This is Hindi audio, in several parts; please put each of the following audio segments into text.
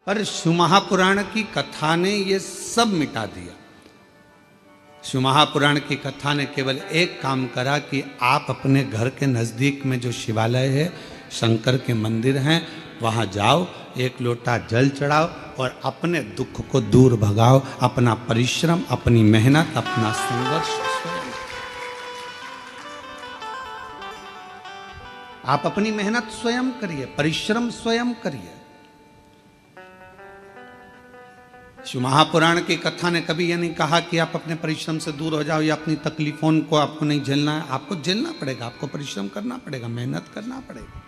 पर शिव महापुराण की कथा ने ये सब मिटा दिया। शिव महापुराण की कथा ने केवल एक काम करा कि आप अपने घर के नज़दीक में जो शिवालय है, शंकर के मंदिर हैं, वहाँ जाओ, एक लोटा जल चढ़ाओ और अपने दुख को दूर भगाओ। अपना परिश्रम, अपनी मेहनत, अपना संघर्ष स्वयं। आप अपनी मेहनत स्वयं करिए, परिश्रम स्वयं करिए। शिव महापुराण की कथा ने कभी यह नहीं कहा कि आप अपने परिश्रम से दूर हो जाओ या अपनी तकलीफों को आपको नहीं झेलना है। आपको झेलना पड़ेगा, आपको परिश्रम करना पड़ेगा, मेहनत करना पड़ेगा।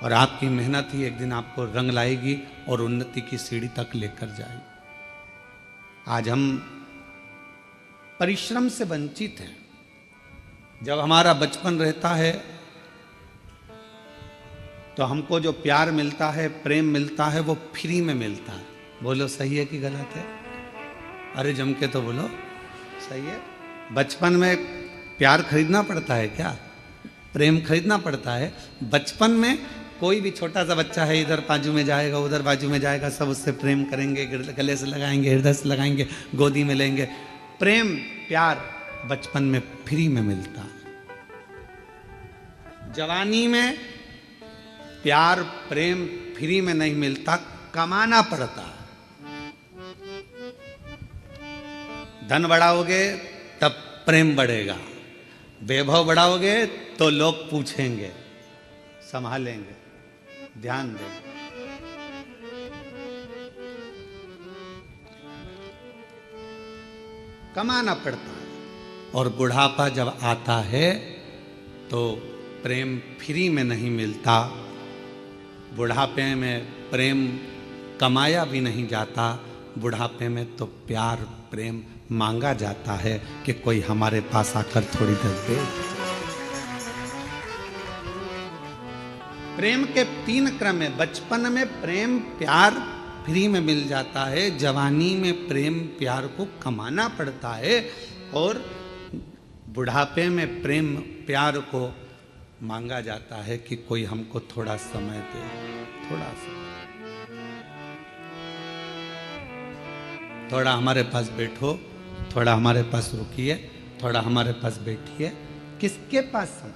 और आपकी मेहनत ही एक दिन आपको रंग लाएगी और उन्नति की सीढ़ी तक लेकर जाएगी। आज हम परिश्रम से वंचित हैं। जब हमारा बचपन रहता है तो हमको जो प्यार मिलता है, प्रेम मिलता है, वो फ्री में मिलता है। बोलो सही है कि गलत है? अरे जम के तो बोलो सही है। बचपन में प्यार खरीदना पड़ता है क्या? प्रेम खरीदना पड़ता है। बचपन में कोई भी छोटा सा बच्चा है, इधर बाजू में जाएगा, उधर बाजू में जाएगा, सब उससे प्रेम करेंगे, गले से लगाएंगे, हृदय से लगाएंगे, गोदी में लेंगे। प्रेम प्यार बचपन में फ्री में मिलता है। जवानी में प्यार प्रेम फ्री में नहीं मिलता, कमाना पड़ता है। धन बढ़ाओगे तब प्रेम बढ़ेगा, वैभव बढ़ाओगे तो लोग पूछेंगे, संभालेंगे, ध्यान देंगे। कमाना पड़ता है। और बुढ़ापा जब आता है तो प्रेम फ्री में नहीं मिलता। बुढ़ापे में प्रेम कमाया भी नहीं जाता। बुढ़ापे में तो प्यार प्रेम मांगा जाता है कि कोई हमारे पास आकर थोड़ी देर दे। प्रेम के 3 क्रम है। बचपन में प्रेम प्यार फ्री में मिल जाता है। जवानी में प्रेम प्यार को कमाना पड़ता है। और बुढ़ापे में प्रेम प्यार को मांगा जाता है कि कोई हमको थोड़ा समय दे, थोड़ा सा, थोड़ा हमारे पास बैठो, थोड़ा हमारे पास रुकिए, थोड़ा हमारे पास बैठिए। किसके पास समय?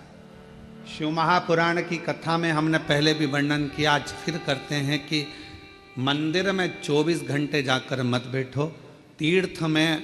शिव महापुराण की कथा में हमने पहले भी वर्णन किया, आज फिर करते हैं कि मंदिर में 24 घंटे जाकर मत बैठो। तीर्थ में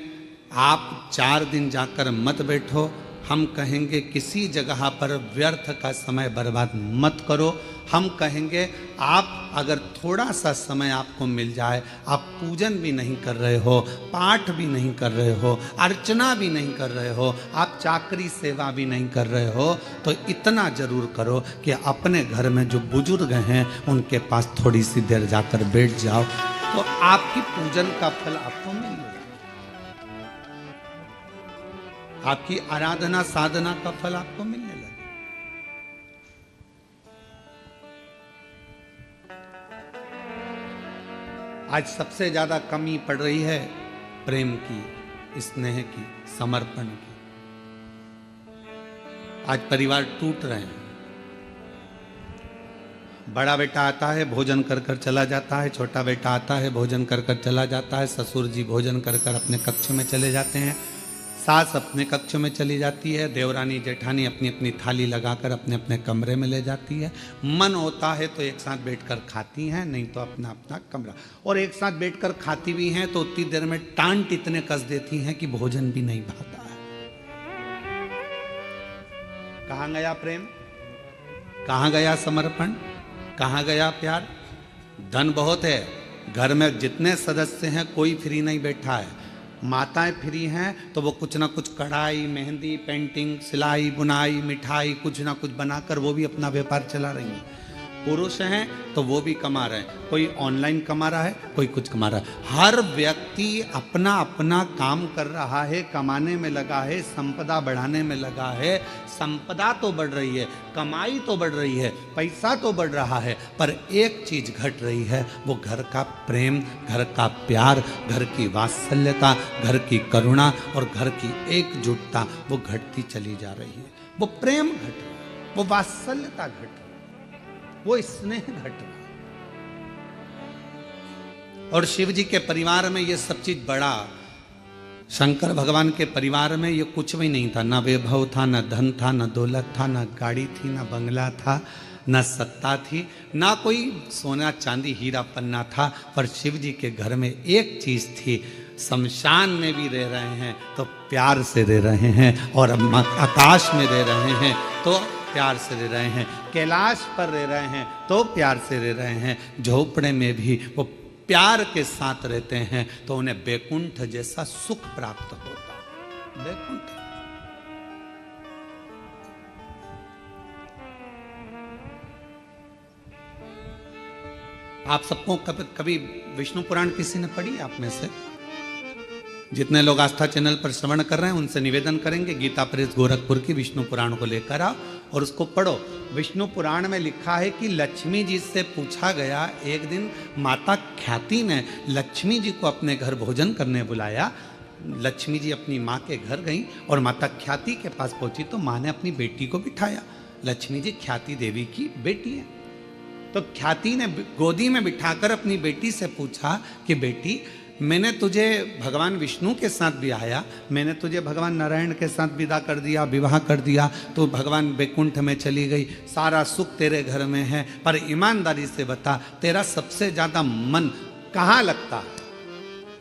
आप 4 दिन जाकर मत बैठो। हम कहेंगे किसी जगह पर व्यर्थ का समय बर्बाद मत करो। हम कहेंगे आप अगर थोड़ा सा समय आपको मिल जाए, आप पूजन भी नहीं कर रहे हो, पाठ भी नहीं कर रहे हो, अर्चना भी नहीं कर रहे हो, आप चाकरी सेवा भी नहीं कर रहे हो, तो इतना जरूर करो कि अपने घर में जो बुजुर्ग हैं उनके पास थोड़ी सी देर जाकर बैठ जाओ, तो आपकी पूजन का फल आपको मिल जाएगा। आपकी आराधना साधना का फल आपको मिलने लगे। आज सबसे ज्यादा कमी पड़ रही है प्रेम की, स्नेह की, समर्पण की। आज परिवार टूट रहे हैं। बड़ा बेटा आता है, भोजन कर कर चला जाता है। छोटा बेटा आता है, भोजन कर कर चला जाता है। ससुर जी भोजन कर कर अपने कक्ष में चले जाते हैं। सास अपने कक्ष में चली जाती है। देवरानी जेठानी अपनी अपनी थाली लगाकर अपने अपने कमरे में ले जाती है। मन होता है तो एक साथ बैठकर खाती हैं, नहीं तो अपना अपना कमरा। और एक साथ बैठकर खाती भी हैं तो उतनी देर में टांट इतने कस देती हैं कि भोजन भी नहीं भाता है। कहाँ गया प्रेम? कहाँ गया समर्पण? कहाँ गया प्यार? धन बहुत है, घर में जितने सदस्य हैं कोई फ्री नहीं बैठा है। माताएं फ्री हैं तो वो कुछ ना कुछ कढ़ाई, मेहंदी, पेंटिंग, सिलाई, बुनाई, मिठाई कुछ ना कुछ बनाकर वो भी अपना व्यापार चला रही हैं। पुरुष हैं तो वो भी कमा रहे हैं। कोई ऑनलाइन कमा रहा है, कोई कुछ कमा रहा है। हर व्यक्ति अपना अपना काम कर रहा है, कमाने में लगा है, संपदा बढ़ाने में लगा है। संपदा तो बढ़ रही है, कमाई तो बढ़ रही है, पैसा तो बढ़ रहा है, पर एक चीज घट रही है, वो घर का प्रेम, घर का प्यार, घर की वात्सल्यता, घर की करुणा और घर की एकजुटता वो घटती चली जा रही है। वो प्रेम घट रहा है, वो वात्सल्यता घट रही है, वो स्नेह घट रहा है। और शिव जी के परिवार में ये सब चीज बड़ा, शंकर भगवान के परिवार में ये कुछ भी नहीं था, ना वैभव था, ना धन था, ना दौलत था, ना गाड़ी थी, ना बंगला था, ना सत्ता थी, ना कोई सोना चांदी हीरा पन्ना था। पर शिव जी के घर में एक चीज थी, शमशान में भी रह रहे हैं तो प्यार से रह रहे हैं, और आकाश में रह रहे हैं तो प्यार से रह रहे हैं, कैलाश पर रह रहे हैं तो प्यार से रह रहे हैं, झोपड़े में भी वो प्यार के साथ रहते हैं तो उन्हें बैकुंठ जैसा सुख प्राप्त होता है। बैकुंठ आप सबको कभी विष्णु पुराण किसी ने पढ़ी आप में से? जितने लोग आस्था चैनल पर श्रवण कर रहे हैं उनसे निवेदन करेंगे गीता प्रेस गोरखपुर की विष्णु पुराण को लेकर आओ और उसको पढ़ो। विष्णु पुराण में लिखा है कि लक्ष्मी जी से पूछा गया, एक दिन माता ख्याति ने लक्ष्मी जी को अपने घर भोजन करने बुलाया। लक्ष्मी जी अपनी माँ के घर गई और माता ख्याति के पास पहुंची तो माँ ने अपनी बेटी को बिठाया। लक्ष्मी जी ख्याति देवी की बेटी है, तो ख्याति ने गोदी में बिठाकर अपनी बेटी से पूछा कि बेटी, मैंने तुझे भगवान विष्णु के साथ ब्याया, मैंने तुझे भगवान नारायण के साथ विदा कर दिया, विवाह कर दिया, तो भगवान बैकुंठ में चली गई, सारा सुख तेरे घर में है, पर ईमानदारी से बता तेरा सबसे ज्यादा मन कहाँ लगता है?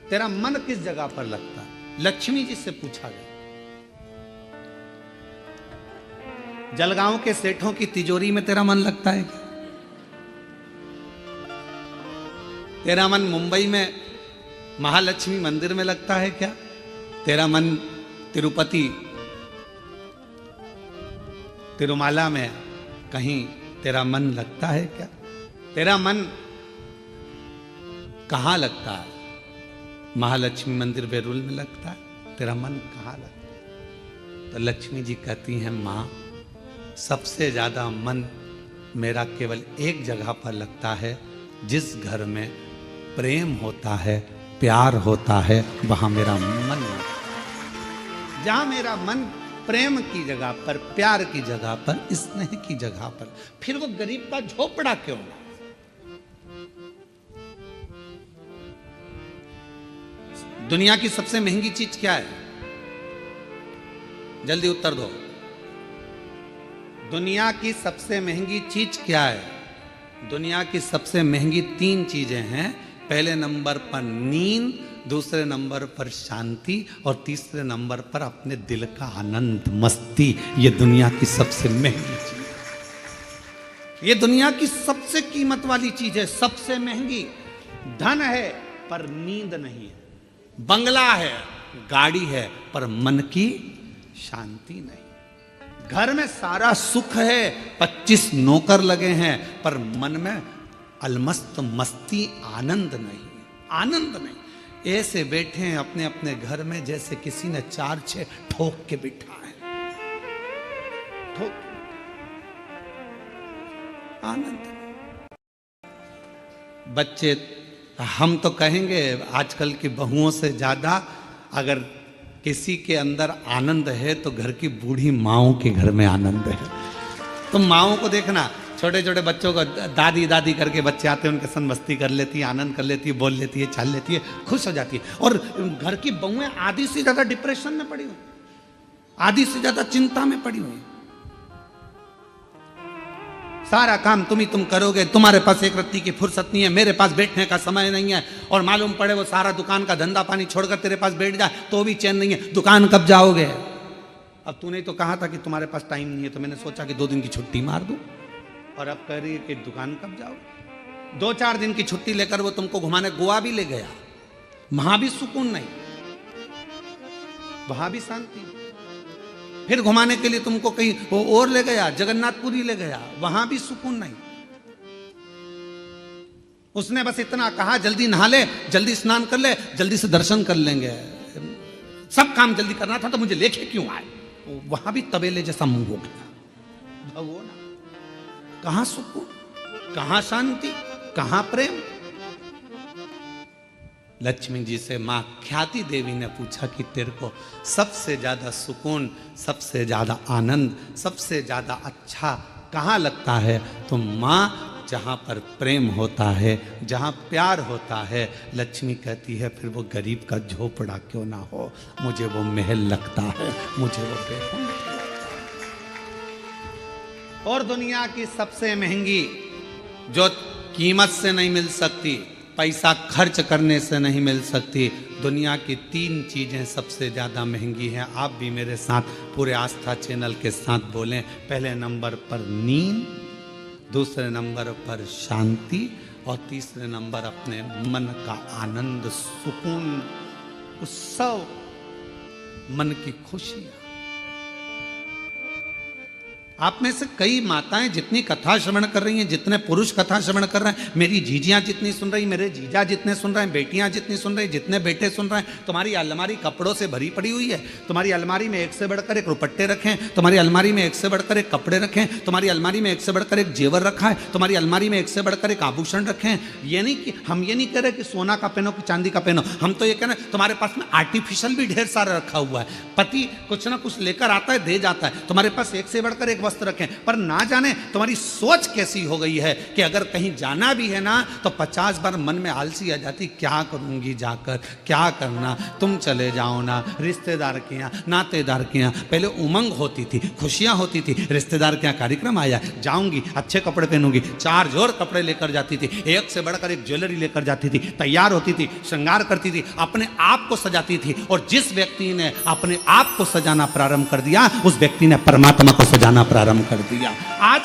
तेरा मन किस जगह पर लगता है? लक्ष्मी जी से पूछा गया। जलगांव के सेठों की तिजोरी में तेरा मन लगता है क्या? तेरा मन मुंबई में महालक्ष्मी मंदिर में लगता है क्या? तेरा मन तिरुपति तिरुमाला में कहीं तेरा मन लगता है क्या? तेरा मन कहाँ लगता है? महालक्ष्मी मंदिर बेरुल में लगता है? तेरा मन कहाँ लगता है? तो लक्ष्मी जी कहती हैं, माँ सबसे ज्यादा मन मेरा केवल एक जगह पर लगता है, जिस घर में प्रेम होता है, प्यार होता है, वहां मेरा मन लगता है। जहां मेरा मन प्रेम की जगह पर, प्यार की जगह पर, स्नेह की जगह पर, फिर वो गरीब का झोपड़ा क्यों ना? दुनिया की सबसे महंगी चीज क्या है? जल्दी उत्तर दो। दुनिया की सबसे महंगी चीज क्या है? दुनिया की सबसे महंगी 3 चीजें हैं। पहले नंबर पर नींद, दूसरे नंबर पर शांति, और तीसरे नंबर पर अपने दिल का आनंद, मस्ती। ये दुनिया की सबसे महंगी चीज है, ये दुनिया की सबसे कीमत वाली चीज है, सबसे महंगी। धन है पर नींद नहीं है, बंगला है, गाड़ी है, पर मन की शांति नहीं। घर में सारा सुख है, 25 नौकर लगे हैं, पर मन में अलमस्त मस्ती, आनंद नहीं, आनंद नहीं। ऐसे बैठे हैं अपने अपने घर में जैसे किसी ने 4-6 ठोक के बिठा है, ठोक, आनंद नहीं। बच्चे, हम तो कहेंगे आजकल की बहुओं से ज्यादा अगर किसी के अंदर आनंद है तो घर की बूढ़ी माओं के घर में आनंद है। तो माओं को देखना, छोटे छोटे बच्चों को दादी दादी करके बच्चे आते हैं, उनके संग मस्ती कर लेती है, आनंद कर लेती है, बोल लेती है, चाल लेती है, खुश हो जाती है। और घर की बहुएं आधी से ज्यादा डिप्रेशन में पड़ी हुई, आधी से ज्यादा चिंता में पड़ी हुई। सारा काम तुम करोगे, तुम्हारे पास एक रत्ती की फुर्सत नहीं है, मेरे पास बैठने का समय नहीं है, और मालूम पड़े वो सारा दुकान का धंधा पानी छोड़कर तेरे पास बैठ जाए तो भी चैन नहीं है, दुकान कब जाओगे? अब तूने तो कहा था कि तुम्हारे पास टाइम नहीं है, तो मैंने सोचा कि 2 दिन की छुट्टी मार दूं, और अब कह रही है कि दुकान कब जाओगे? 2-4 दिन की छुट्टी लेकर वो तुमको घुमाने गोवा भी ले गया, वहां भी सुकून नहीं, वहां भी शांति। फिर घुमाने के लिए तुमको कहीं वो और ले गया, जगन्नाथपुरी ले गया, वहां भी सुकून नहीं। उसने बस इतना कहा, जल्दी नहा ले, जल्दी स्नान कर ले, जल्दी से दर्शन कर लेंगे, सब काम जल्दी करना था, तो मुझे लेके क्यों आए? वहां भी तबेले जैसा मुंह हो गया। भगवान, कहां सुकून, कहां शांति, कहां प्रेम? लक्ष्मी जी से मां ख्याति देवी ने पूछा कि तेरे को सबसे ज्यादा सुकून, सबसे ज्यादा आनंद, सबसे ज्यादा अच्छा कहां लगता है? तो मां जहाँ पर प्रेम होता है, जहाँ प्यार होता है, लक्ष्मी कहती है फिर वो गरीब का झोपड़ा क्यों ना हो, मुझे वो महल लगता है, मुझे वो बेखुद लगता है। और दुनिया की सबसे महंगी, जो कीमत से नहीं मिल सकती, पैसा खर्च करने से नहीं मिल सकती, दुनिया की 3 चीज़ें सबसे ज़्यादा महंगी हैं। आप भी मेरे साथ पूरे आस्था चैनल के साथ बोलें। पहले नंबर पर नींद, दूसरे नंबर पर शांति, और तीसरे नंबर अपने मन का आनंद, सुकून, उत्सव, मन की खुशियाँ। आप में से कई माताएं जितनी कथा श्रवण कर रही हैं, जितने पुरुष कथा श्रवण कर रहे हैं, मेरी जीजियां जितनी सुन रही, मेरे जीजा जितने सुन रहे हैं, बेटियां जितनी सुन रही, जितने बेटे सुन रहे हैं, तुम्हारी अलमारी कपड़ों से भरी पड़ी हुई है। तुम्हारी अलमारी में एक से बढ़कर एक दुपट्टे रखें, तुम्हारी अलमारी में एक से बढ़कर एक कपड़े रखें, तुम्हारी अलमारी में एक से बढ़कर एक जेवर रखा है, तुम्हारी अलमारी में एक से बढ़कर एक आभूषण रखें। ये नहीं कि हम ये नहीं कह रहे कि सोना का पहनो कि चांदी का पहनो, हम तो ये कह रहे हैं तुम्हारे पास में आर्टिफिशियल भी ढेर सारा रखा हुआ है। पति कुछ ना कुछ लेकर आता है, दे जाता है, तुम्हारे पास एक से बढ़कर एक वस्त्र रखें। पर ना जाने तुम्हारी सोच कैसी हो गई है कि अगर कहीं जाना भी है ना तो 50 बार मन में आलसी आ जाती, क्या करूंगी जाकर, क्या करना, तुम चले जाओ ना। रिश्तेदार के यहाँ, नातेदार के यहाँ पहले उमंग होती थी, खुशियां होती थी, रिश्तेदार के यहाँ कार्यक्रम आया, जाऊंगी, अच्छे कपड़े पहनूंगी, 4 जोड़ कपड़े लेकर जाती थी, एक से बढ़कर एक ज्वेलरी लेकर जाती थी, तैयार होती थी, श्रृंगार करती थी, अपने आप को सजाती थी। और जिस व्यक्ति ने अपने आप को सजाना प्रारंभ कर दिया, उस व्यक्ति ने परमात्मा को सजाना प्रारंभ कर दिया। आज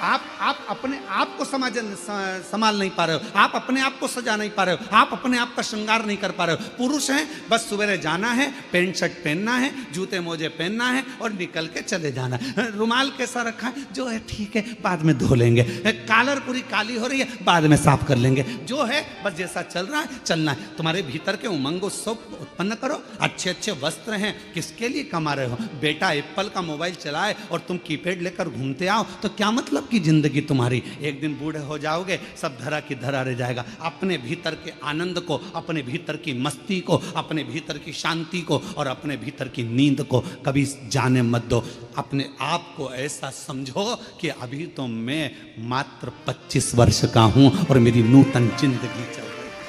आप अपने आप को संभाल नहीं पा रहे हो, आप अपने आप को सजा नहीं पा रहे हो, आप अपने आप का श्रृंगार नहीं कर पा रहे हो। पुरुष हैं, बस सवेरे जाना है, पैंट शर्ट पहनना है, जूते मोजे पहनना है और निकल के चले जाना है। रुमाल कैसा रखा है, जो है ठीक है, बाद में धो लेंगे। कॉलर पूरी काली हो रही है, बाद में साफ कर लेंगे। जो है बस जैसा चल रहा है चलना है। तुम्हारे भीतर के उमंग उत्सव उत्पन्न करो। अच्छे अच्छे वस्त्र हैं, किसके लिए कमा रहे हो? बेटा एप्पल का मोबाइल चलाए और तुम कीपैड लेकर घूमते आओ तो क्या मतलब की जिंदगी तुम्हारी? एक दिन बूढ़े हो जाओगे, सब धरा की धरा रह जाएगा। अपने भीतर के आनंद को, अपने भीतर की मस्ती को, अपने भीतर की शांति को और अपने भीतर की नींद को कभी जाने मत दो। अपने आप को ऐसा समझो कि अभी तो मैं मात्र 25 वर्ष का हूं और मेरी नूतन जिंदगी चल रही है,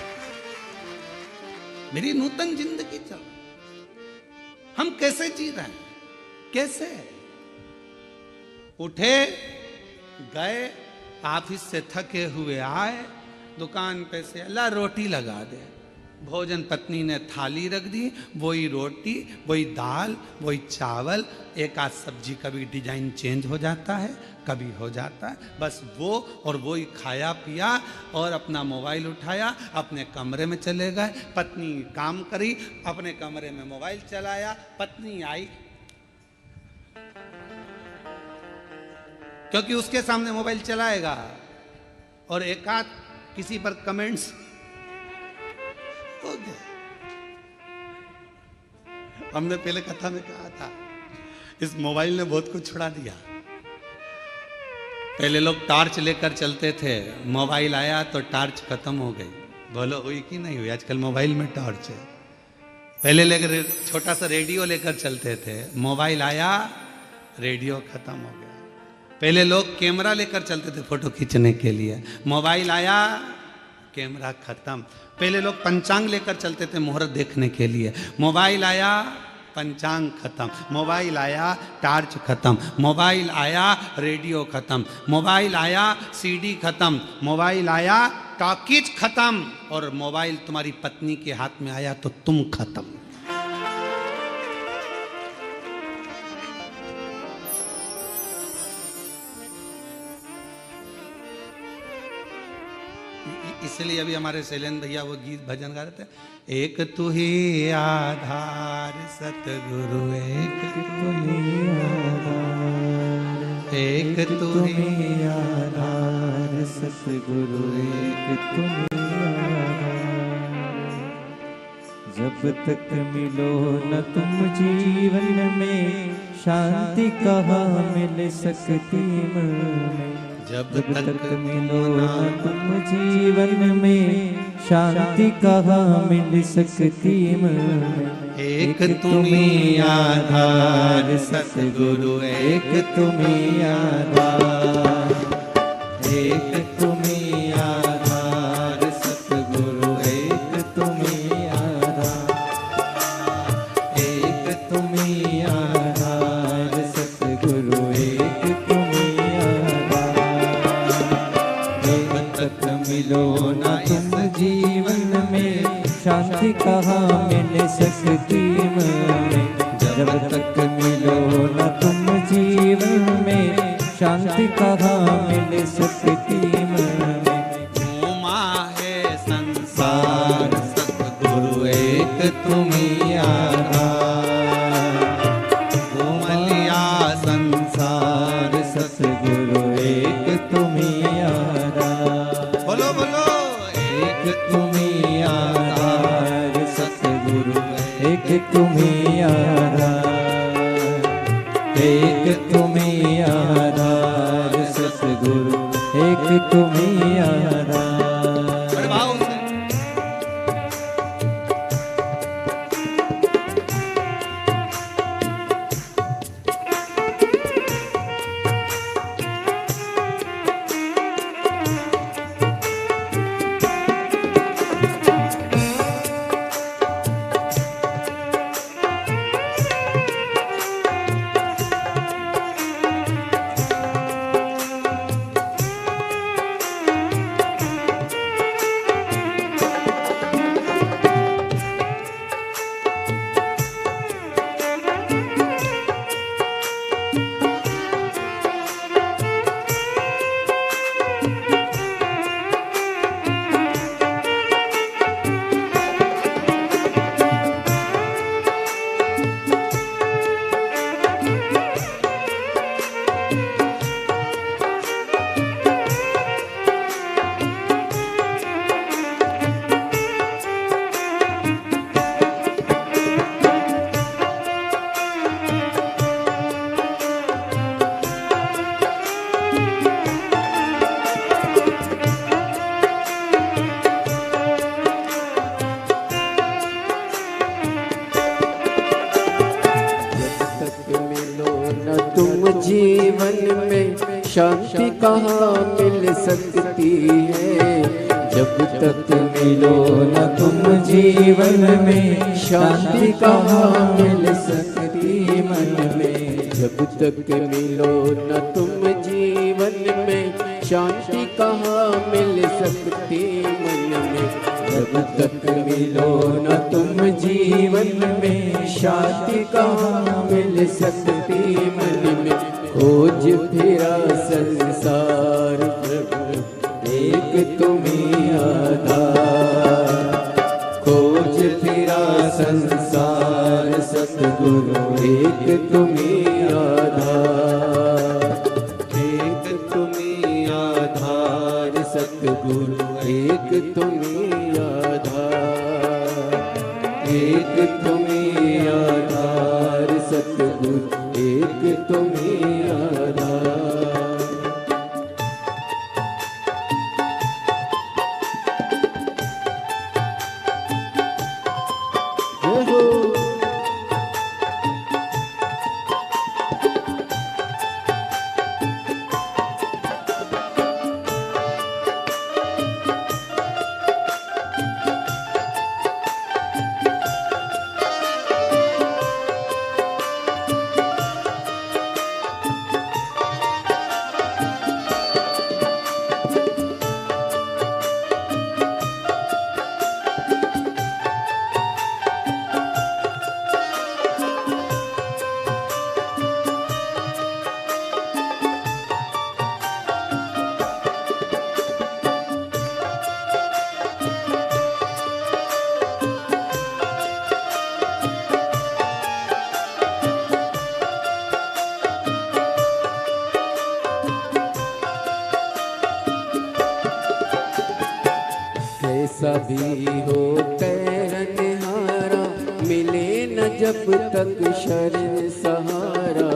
मेरी नूतन जिंदगी चल रही। हम कैसे जी रहे हैं? कैसे उठे, गए, ऑफिस से थके हुए आए, दुकान पे से अल्लाह रोटी लगा दे, भोजन पत्नी ने थाली रख दी, वही रोटी, वही दाल, वही चावल, एक आध सब्जी, कभी डिजाइन चेंज हो जाता है, कभी हो जाता है, बस वो और वही खाया पिया और अपना मोबाइल उठाया, अपने कमरे में चले गए। पत्नी काम करी, अपने कमरे में मोबाइल चलाया, पत्नी आई, क्योंकि उसके सामने मोबाइल चलाएगा और एक आध किसी पर कमेंट्स हो गए। हमने पहले कथा में कहा था, इस मोबाइल ने बहुत कुछ छुड़ा दिया। पहले लोग टॉर्च लेकर चलते थे, मोबाइल आया तो टॉर्च खत्म हो गई। बोलो हुई कि नहीं हुई? आजकल मोबाइल में टॉर्च है। पहले लेकर छोटा सा रेडियो लेकर चलते थे, मोबाइल आया, रेडियो खत्म हो गया। पहले लोग कैमरा लेकर चलते थे फोटो खींचने के लिए, मोबाइल आया, कैमरा खत्म। पहले लोग पंचांग लेकर चलते थे मुहूर्त देखने के लिए, मोबाइल आया, पंचांग खत्म। मोबाइल आया, टॉर्च खत्म। मोबाइल आया, रेडियो खत्म। मोबाइल आया, सीडी खत्म। मोबाइल आया, टॉकीज खत्म। और मोबाइल तुम्हारी पत्नी के हाथ में आया तो तुम खत्म। इसलिए अभी हमारे शैलेंद्र भैया वो गीत भजन गा रहे थे, एक तू ही आधार सतगुरु, एक तू ही आधार, एक तू ही आधार सतगुरु, एक तू ही आधार। जब तक मिलो न तुम जीवन में, शांति कहाँ मिल सकती में। जब तक मिलो ना तुम जीवन में, शांति कहाँ मिल सकती में। एक तुम्ही आधार सतगुरु, एक तुम्ही आधार, एक तुम्हीं आधार सतगुरु एक तुम्हीं आधार, एक तुम्हीं आधार सतगुरु एक तुम्हीं आधार। जब तक मिलो न तुम जीवन में शांति कहाँ मिल सकती में, जब तक मिलो न तुम जीवन में शांति कहाँ मिल सकती में। घूमा है संसार सतगुरु एक तुम्हीं आधार, घूम लिया संसार सतगुरु एक तुम्हीं आधार। बोलो बोलो एक तुम्हीं आधार सतगुरु एक तुम्हीं आधार, एक तुम्हीं आधार सतगुरु एक तुम्हीं आधार। बड़े भाव से जीवन में शांति कहाँ मिल सकती है, जब तक मिलो न तुम जीवन में शांति कहाँ मिल सकती मन में। जब तक मिलो न तुम जीवन में शांति कहाँ मिल सकती मन में। जब तक मिलो न तुम जीवन में शांति कहाँ मिल सकती मन में। खोज फिरा संसार एक तुम्हीं आधार, खोज फिरा संसार सतगुरु एक तुम्हीं आधार, एक तुम्हीं आधार सतगुरु एक तुम्हीं आधार, एक तुम्हीं आधार सतगुरु एक तुम्हीं आधार। कैसा भी हो तैरनहारा मिले न जब तक शरण सहारा।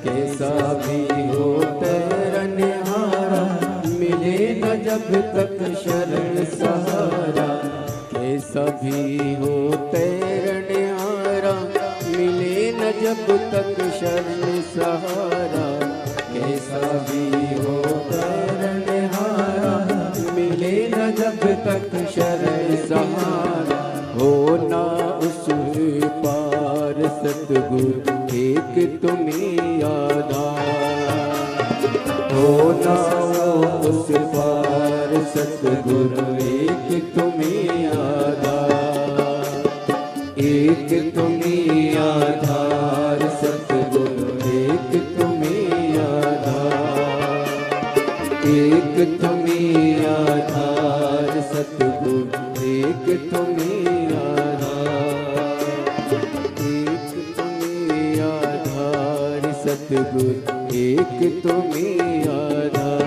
कैसा भी हो तैरनहारा मिले न जब तक शरण सहारा। कैसा भी हो तैरनहारा मिले न जब तक शरण सहारा। कैसा भी हो तैरनहारा संकट शरण सहारा, होना उस पार सतगुरु एक तुम्हीं आधार, होना उस पार सतगुरु एक तुम्हीं आधार, एक तुम्हीं आधार सतगुरु एक तुम्हीं आधार, एक तुम्हीं आधार सतगुरु एक तुम्हीं आधार, एक तुम्हीं आधार सतगुरु एक तुम्हीं आधार।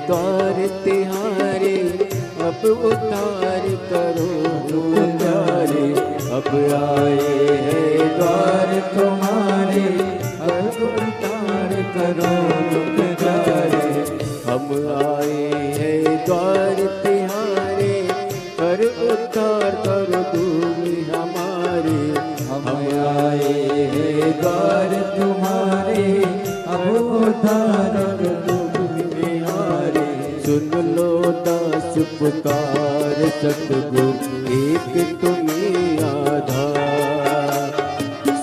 द्वार तिहारे अब उतार करो प्यारे, अब आए हैं द्वार तुम्हारे अब उतार करो प्यारे, हम आए हैं द्वार तिहारे कर उतार करो दूर हमारे, हम आए हैं द्वार तुम्हारे अब उतार करो। सुन लो दास पुकार सतगुरु एक तुम्हीं आधार,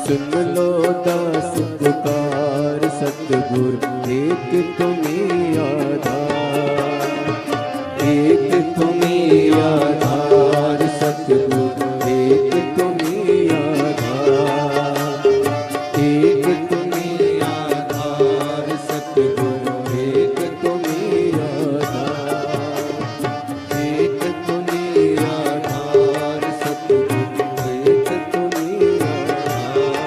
सुन लो दास पुकार सतगुरु एक तुम्हीं आधार, एक तुम्हीं आधार सतगुरु एक तुम्हीं आधार, एक तुम्हीं आधार सतगुरु एक तुम्हीं आधार, एक तुम्हीं आधार सतगुरु एक तुम्हीं आधार,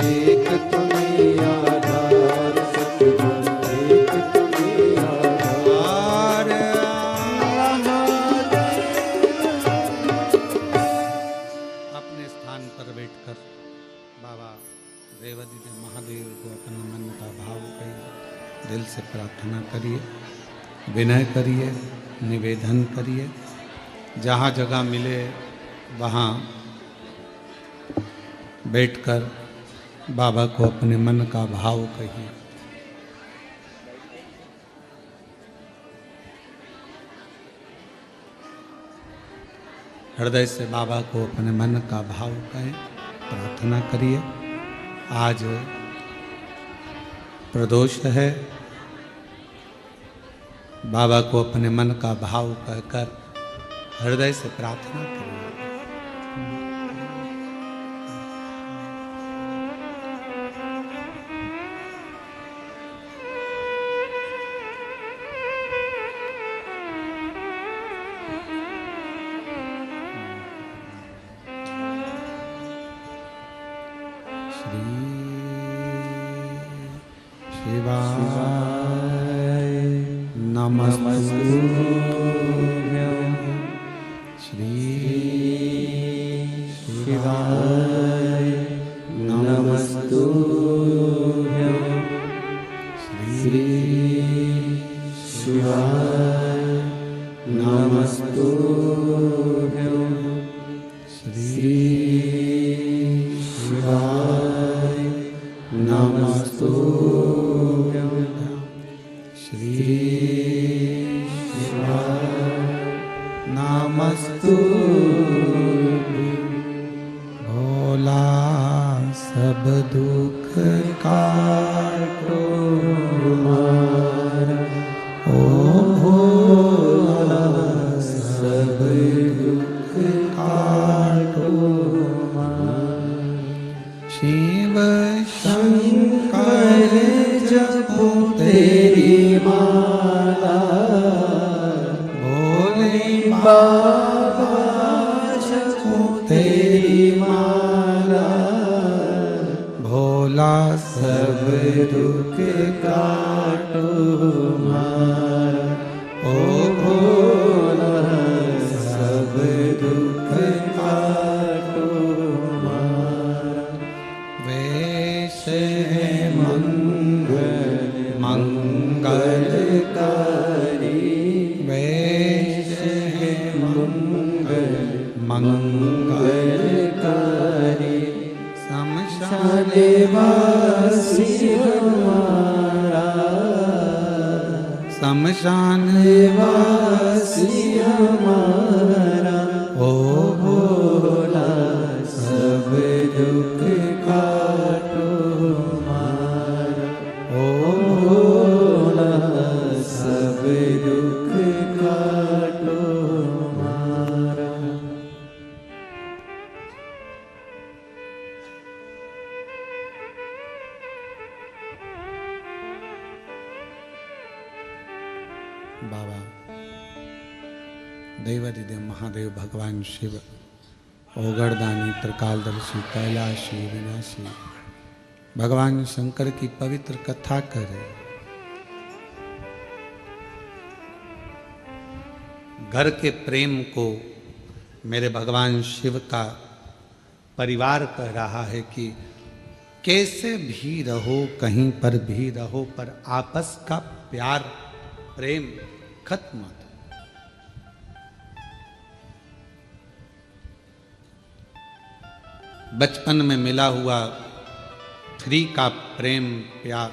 एक तुम्हीं आधार सतगुरु एक तुम्हीं आधार। अपने स्थान पर बैठकर बाबा देवादिदेव महादेव को अपने मन का भाव कहिए, दिल से प्रार्थना करिए, विनय करिए, निवेदन करिए, जहाँ जगह मिले वहाँ बैठकर बाबा को अपने मन का भाव कहिए। हृदय से बाबा को अपने मन का भाव कहें, प्रार्थना करिए। आज प्रदोष है, बाबा को अपने मन का भाव कहकर हृदय से प्रार्थना करिए। शिवाय नमस्तुभ्यं, श्री शिवाय नमस्तुभ्यं, श्री शिवाय नमस्तुभ्यं, श्री शिवाय नमस्तुभ्यं, श्री शिवाय नमस्तुभ्यं। भोला सब दुख काटो हमारा, ओ भोला सब दुख काटो हमारा। शिव शंकर जपो तेरी माला, भोले बाबा जपो तेरी माला, भोला सब दुख काटो हमारा, ओ भोला सब दुख काटो हमारा। वेश है मंगलकारी, वेश है मंगलकारी, शमशान वासी हमारा, शमशान वासी हमारा, ओ भोला सब दुख काटो हमारा, ओ भोला सब दुख काटो हमारा। बाबा दैवाधिदेव महादेव भगवान शिव, ओगरदानी त्रिकालदर्शी कैलाशी विनाशी भगवान शंकर की पवित्र कथा करे। घर के प्रेम को मेरे भगवान शिव का परिवार कह रहा है कि कैसे भी रहो, कहीं पर भी रहो, पर आपस का प्यार प्रेम खत्म मत। बचपन में मिला हुआ फ्री का प्रेम प्यार,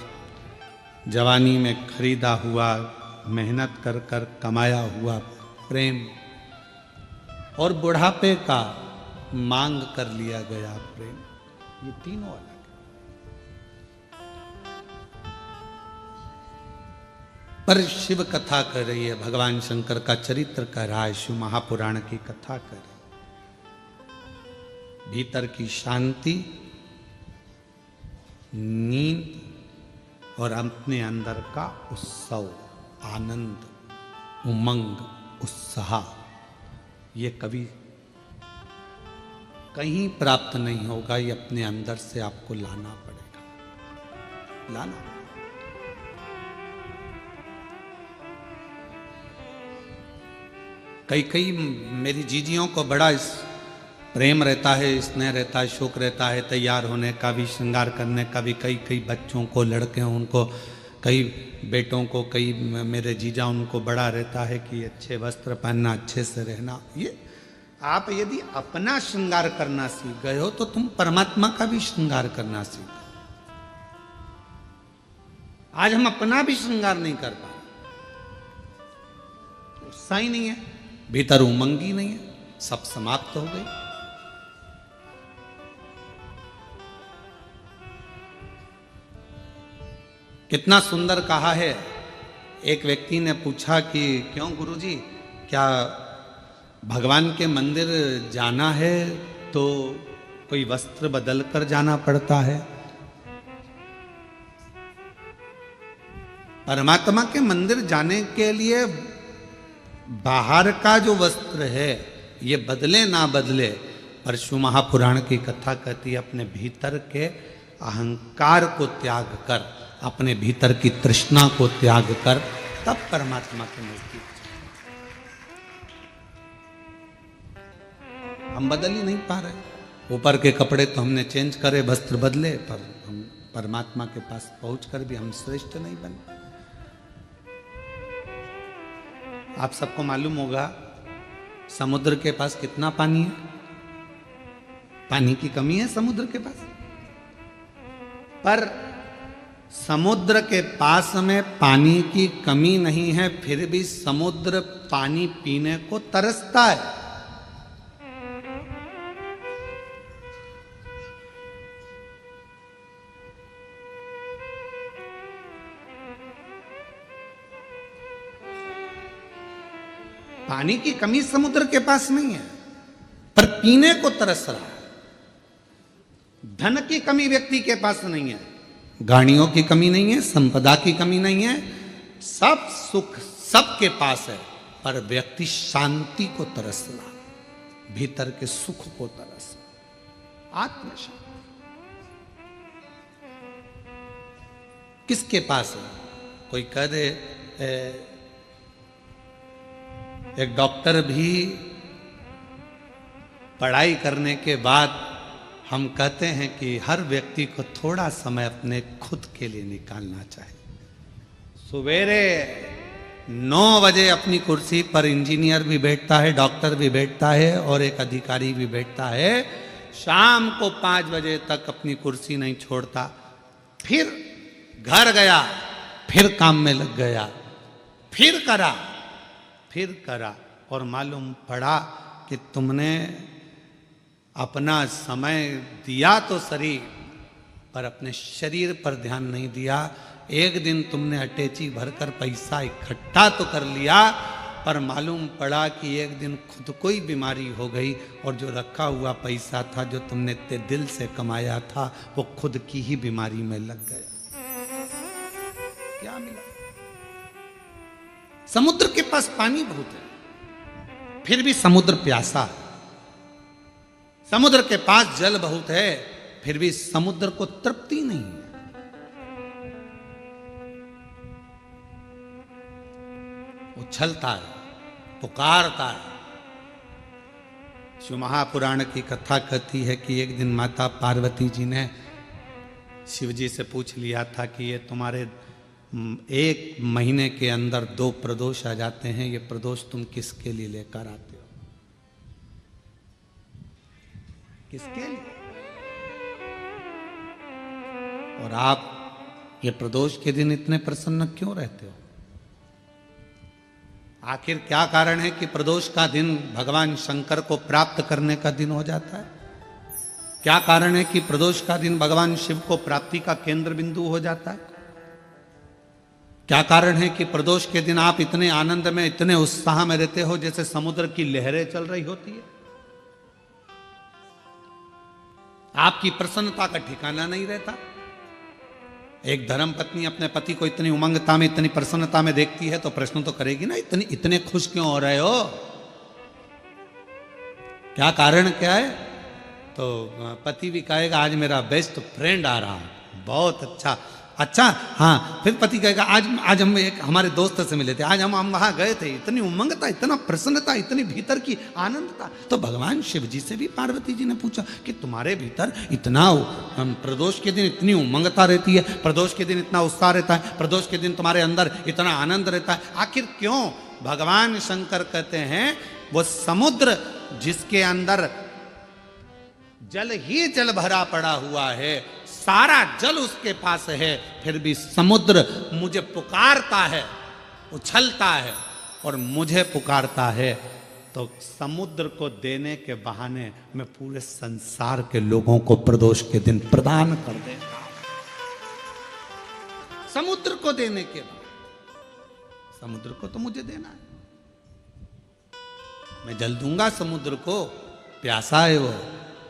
जवानी में खरीदा हुआ मेहनत कर कर कमाया हुआ प्रेम, और बुढ़ापे का मांग कर लिया गया प्रेम, ये तीनों अलग है। पर शिव कथा कर रही है, भगवान शंकर का चरित्र कह रहा है, शिव महापुराण की कथा कर रही है। भीतर की शांति, नींद और अपने अंदर का उत्सव, आनंद, उमंग, उत्साह, ये कभी कहीं प्राप्त नहीं होगा, ये अपने अंदर से आपको लाना पड़ेगा, लाना। कई मेरी जीजियों को बड़ा प्रेम रहता है, स्नेह रहता है, शौक रहता है तैयार होने का भी, श्रृंगार करने का भी। कई बच्चों को, लड़के हैं उनको, कई बेटों को, कई मेरे जीजा उनको बड़ा रहता है कि अच्छे वस्त्र पहनना, अच्छे से रहना। ये आप यदि अपना श्रृंगार करना सीख गए हो तो तुम परमात्मा का भी श्रृंगार करना सीखो। आज हम अपना भी श्रृंगार नहीं कर पा रहे, उत्साह ही नहीं है, भीतर उमंग ही नहीं है, सब समाप्त हो गई। कितना सुंदर कहा है। एक व्यक्ति ने पूछा कि क्यों गुरुजी, क्या भगवान के मंदिर जाना है तो कोई वस्त्र बदल कर जाना पड़ता है? परमात्मा के मंदिर जाने के लिए बाहर का जो वस्त्र है ये बदले ना बदले, पर शिव महापुराण की कथा कहती है अपने भीतर के अहंकार को त्याग कर, अपने भीतर की तृष्णा को त्याग कर, तब परमात्मा के नजदीक। हम बदल ही नहीं पा रहे। ऊपर के कपड़े तो हमने चेंज करे, वस्त्र बदले, पर हम परमात्मा के पास पहुंचकर भी हम श्रेष्ठ नहीं बने। आप सबको मालूम होगा समुद्र के पास कितना पानी है? पानी की कमी है समुद्र के पास, पर समुद्र के पास में पानी की कमी नहीं है, फिर भी समुद्र पानी पीने को तरसता है। पानी की कमी समुद्र के पास नहीं है, पर पीने को तरस रहा है। धन की कमी व्यक्ति के पास नहीं है, गाड़ियों की कमी नहीं है, संपदा की कमी नहीं है, सब सुख सबके पास है, पर व्यक्ति शांति को तरस रहा, भीतर के सुख को तरस रहा, आत्मशांति किसके पास है? कोई कह दे एक डॉक्टर भी पढ़ाई करने के बाद हम कहते हैं कि हर व्यक्ति को थोड़ा समय अपने खुद के लिए निकालना चाहिए। सवेरे 9 बजे अपनी कुर्सी पर इंजीनियर भी बैठता है, डॉक्टर भी बैठता है और एक अधिकारी भी बैठता है, शाम को 5 बजे तक अपनी कुर्सी नहीं छोड़ता, फिर घर गया, फिर काम में लग गया, फिर करा और मालूम पड़ा कि तुमने अपना समय दिया तो सही, पर अपने शरीर पर ध्यान नहीं दिया। एक दिन तुमने अटैची भरकर पैसा इकट्ठा तो कर लिया, पर मालूम पड़ा कि एक दिन खुद को ही बीमारी हो गई और जो रखा हुआ पैसा था, जो तुमने इतने दिल से कमाया था, वो खुद की ही बीमारी में लग गया। क्या मिला? समुद्र के पास पानी बहुत है, फिर भी समुद्र प्यासा है। समुद्र के पास जल बहुत है, फिर भी समुद्र को तृप्ति नहीं है। उछलता है, पुकारता है। शिव महापुराण की कथा कहती है कि एक दिन माता पार्वती जी ने शिव जी से पूछ लिया था कि ये तुम्हारे 1 महीने के अंदर 2 प्रदोष आ जाते हैं, ये प्रदोष तुम किसके लिए लेकर आते हो? किसके लिए? और आप ये प्रदोष के दिन इतने प्रसन्न क्यों रहते हो? आखिर क्या कारण है कि प्रदोष का दिन भगवान शंकर को प्राप्त करने का दिन हो जाता है? क्या कारण है कि प्रदोष का दिन भगवान शिव को प्राप्ति का केंद्र बिंदु हो जाता है? क्या कारण है कि प्रदोष के दिन आप इतने आनंद में, इतने उत्साह में रहते हो जैसे समुद्र की लहरें चल रही होती है? आपकी प्रसन्नता का ठिकाना नहीं रहता। एक धर्मपत्नी अपने पति को इतनी उमंगता में, इतनी प्रसन्नता में देखती है तो प्रश्न तो करेगी ना, इतने खुश क्यों हो रहे हो? क्या कारण क्या है? तो पति भी कहेगा आज मेरा बेस्ट फ्रेंड आ रहा है, बहुत अच्छा। हाँ, फिर पति कहेगा आज हम एक हमारे दोस्त से मिले थे, आज हम वहां गए थे, इतनी उमंगता, इतना प्रसन्नता, इतनी भीतर की आनंदता। तो भगवान शिव जी से भी पार्वती जी ने पूछा कि तुम्हारे भीतर इतना प्रदोष के दिन इतनी उमंगता रहती है, प्रदोष के दिन इतना उत्साह रहता है, प्रदोष के दिन तुम्हारे अंदर इतना आनंद रहता है, आखिर क्यों? भगवान शंकर कहते हैं वो समुद्र जिसके अंदर जल ही जल भरा पड़ा हुआ है, सारा जल उसके पास है, फिर भी समुद्र मुझे पुकारता है, उछलता है और मुझे पुकारता है, तो समुद्र को देने के बहाने मैं पूरे संसार के लोगों को प्रदोष के दिन प्रदान कर देता हूं। समुद्र को देने के बहाने, समुद्र को तो मुझे देना है, मैं जल दूंगा समुद्र को, प्यासा है वो।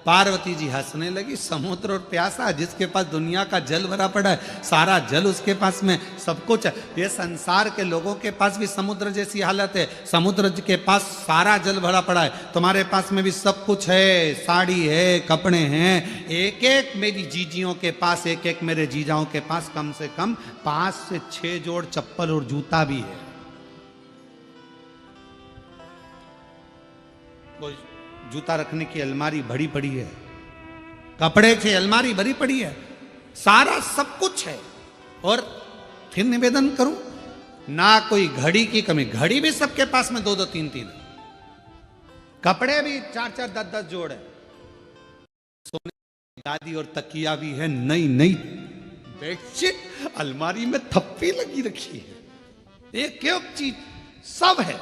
पार्वती जी हंसने लगी, समुद्र और प्यासा, जिसके पास दुनिया का जल भरा पड़ा है, सारा जल उसके पास में, सब कुछ। ये संसार के लोगों के पास भी समुद्र जैसी हालत है, समुद्र के पास सारा जल भरा पड़ा है, तुम्हारे पास में भी सब कुछ है, साड़ी है, कपड़े हैं, एक एक मेरी जीजियों के पास, एक एक मेरे जीजाओं के पास कम से कम 5 से 6 जोड़ चप्पल और जूता भी है। जूता रखने की अलमारी भरी पड़ी है, कपड़े की अलमारी भरी पड़ी है, सारा सब कुछ है। और फिर निवेदन करूं, ना कोई घड़ी की कमी, घड़ी भी सबके पास में 2-2 3-3, कपड़े भी 4-4 10-10 जोड़ है, सोने की गादी और तकिया भी है, नई नई बेडशीट अलमारी में थप्पी लगी रखी है, एक एक चीज सब है।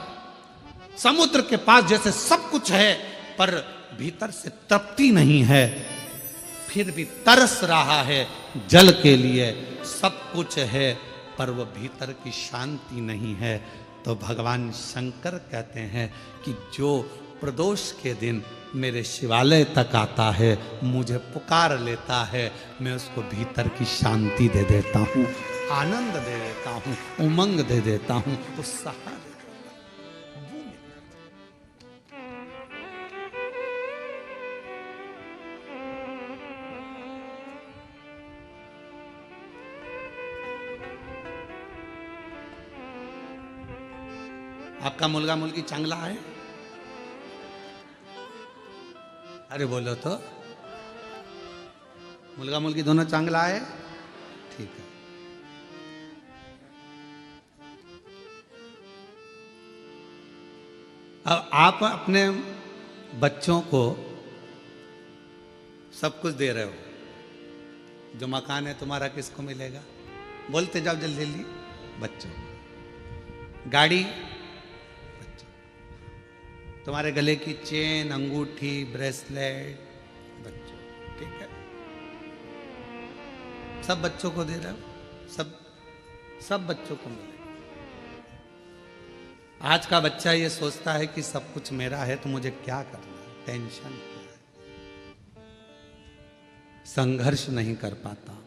समुद्र के पास जैसे सब कुछ है, पर भीतर से तृप्ति नहीं है, फिर भी तरस रहा है जल के लिए। सब कुछ है पर वह भीतर की शांति नहीं है। तो भगवान शंकर कहते हैं कि जो प्रदोष के दिन मेरे शिवालय तक आता है, मुझे पुकार लेता है, मैं उसको भीतर की शांति दे देता हूँ, आनंद दे देता हूँ, उमंग दे देता हूँ, उत्साह दे देता हूँ। आपका मुलगा मुलगी चांगला है? अरे बोलो तो, मुलगा मुलगी दोनों चांगला है? ठीक है। अब आप अपने बच्चों को सब कुछ दे रहे हो, जो मकान है तुम्हारा किसको मिलेगा? बोलते जाओ जल्दी जल्दी। बच्चों। गाड़ी, तुम्हारे गले की चेन, अंगूठी, ब्रेसलेट, बच्चों, ठीक है, सब बच्चों को दे रहे हो, सब बच्चों को मिले। आज का बच्चा ये सोचता है कि सब कुछ मेरा है तो मुझे क्या करना है, टेंशन क्या है, संघर्ष नहीं कर पाता,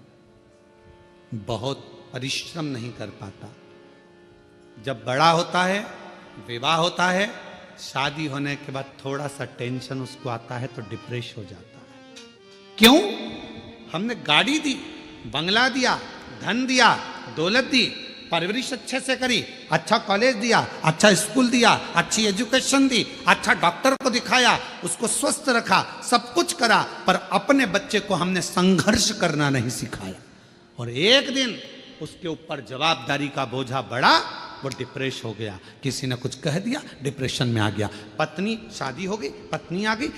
बहुत परिश्रम नहीं कर पाता। जब बड़ा होता है, विवाह होता है, शादी होने के बाद थोड़ा सा टेंशन उसको आता है तो डिप्रेस हो जाता है। क्यों? हमने गाड़ी दी, बंगला दिया, धन दिया, दौलत दी, परवरिश अच्छे से करी, अच्छा कॉलेज दिया, अच्छा स्कूल दिया, अच्छी एजुकेशन दी, अच्छा डॉक्टर को दिखाया, उसको स्वस्थ रखा, सब कुछ करा, पर अपने बच्चे को हमने संघर्ष करना नहीं सिखाया। और एक दिन उसके ऊपर जवाबदारी का बोझा बढ़ा, वो डिप्रेस हो गया, किसी ने कुछ कह दिया, डिप्रेशन में आ गया। पत्नी, शादी हो गई, पत्नी आ गई,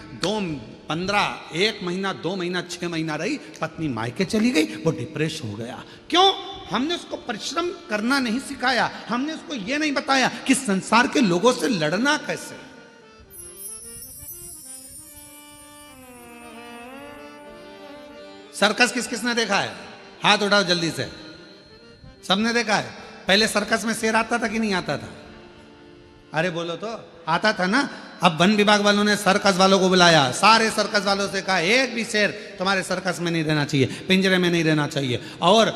1 महीना, 2 महीना, 6 महीना रही, पत्नी मायके चली गई, वो डिप्रेस हो गया। क्यों? हमने उसको परिश्रम करना नहीं सिखाया, हमने उसको ये नहीं बताया कि संसार के लोगों से लड़ना कैसे। सर्कस किस किसने देखा है? हाथ उठाओ जल्दी से। सबने देखा है? पहले सर्कस में शेर आता था कि नहीं आता था? अरे बोलो तो, आता था ना। अब वन विभाग वालों ने सर्कस वालों को बुलाया, सारे सर्कस वालों से कहा एक भी शेर तुम्हारे सर्कस में नहीं रहना चाहिए, पिंजरे में नहीं रहना चाहिए। और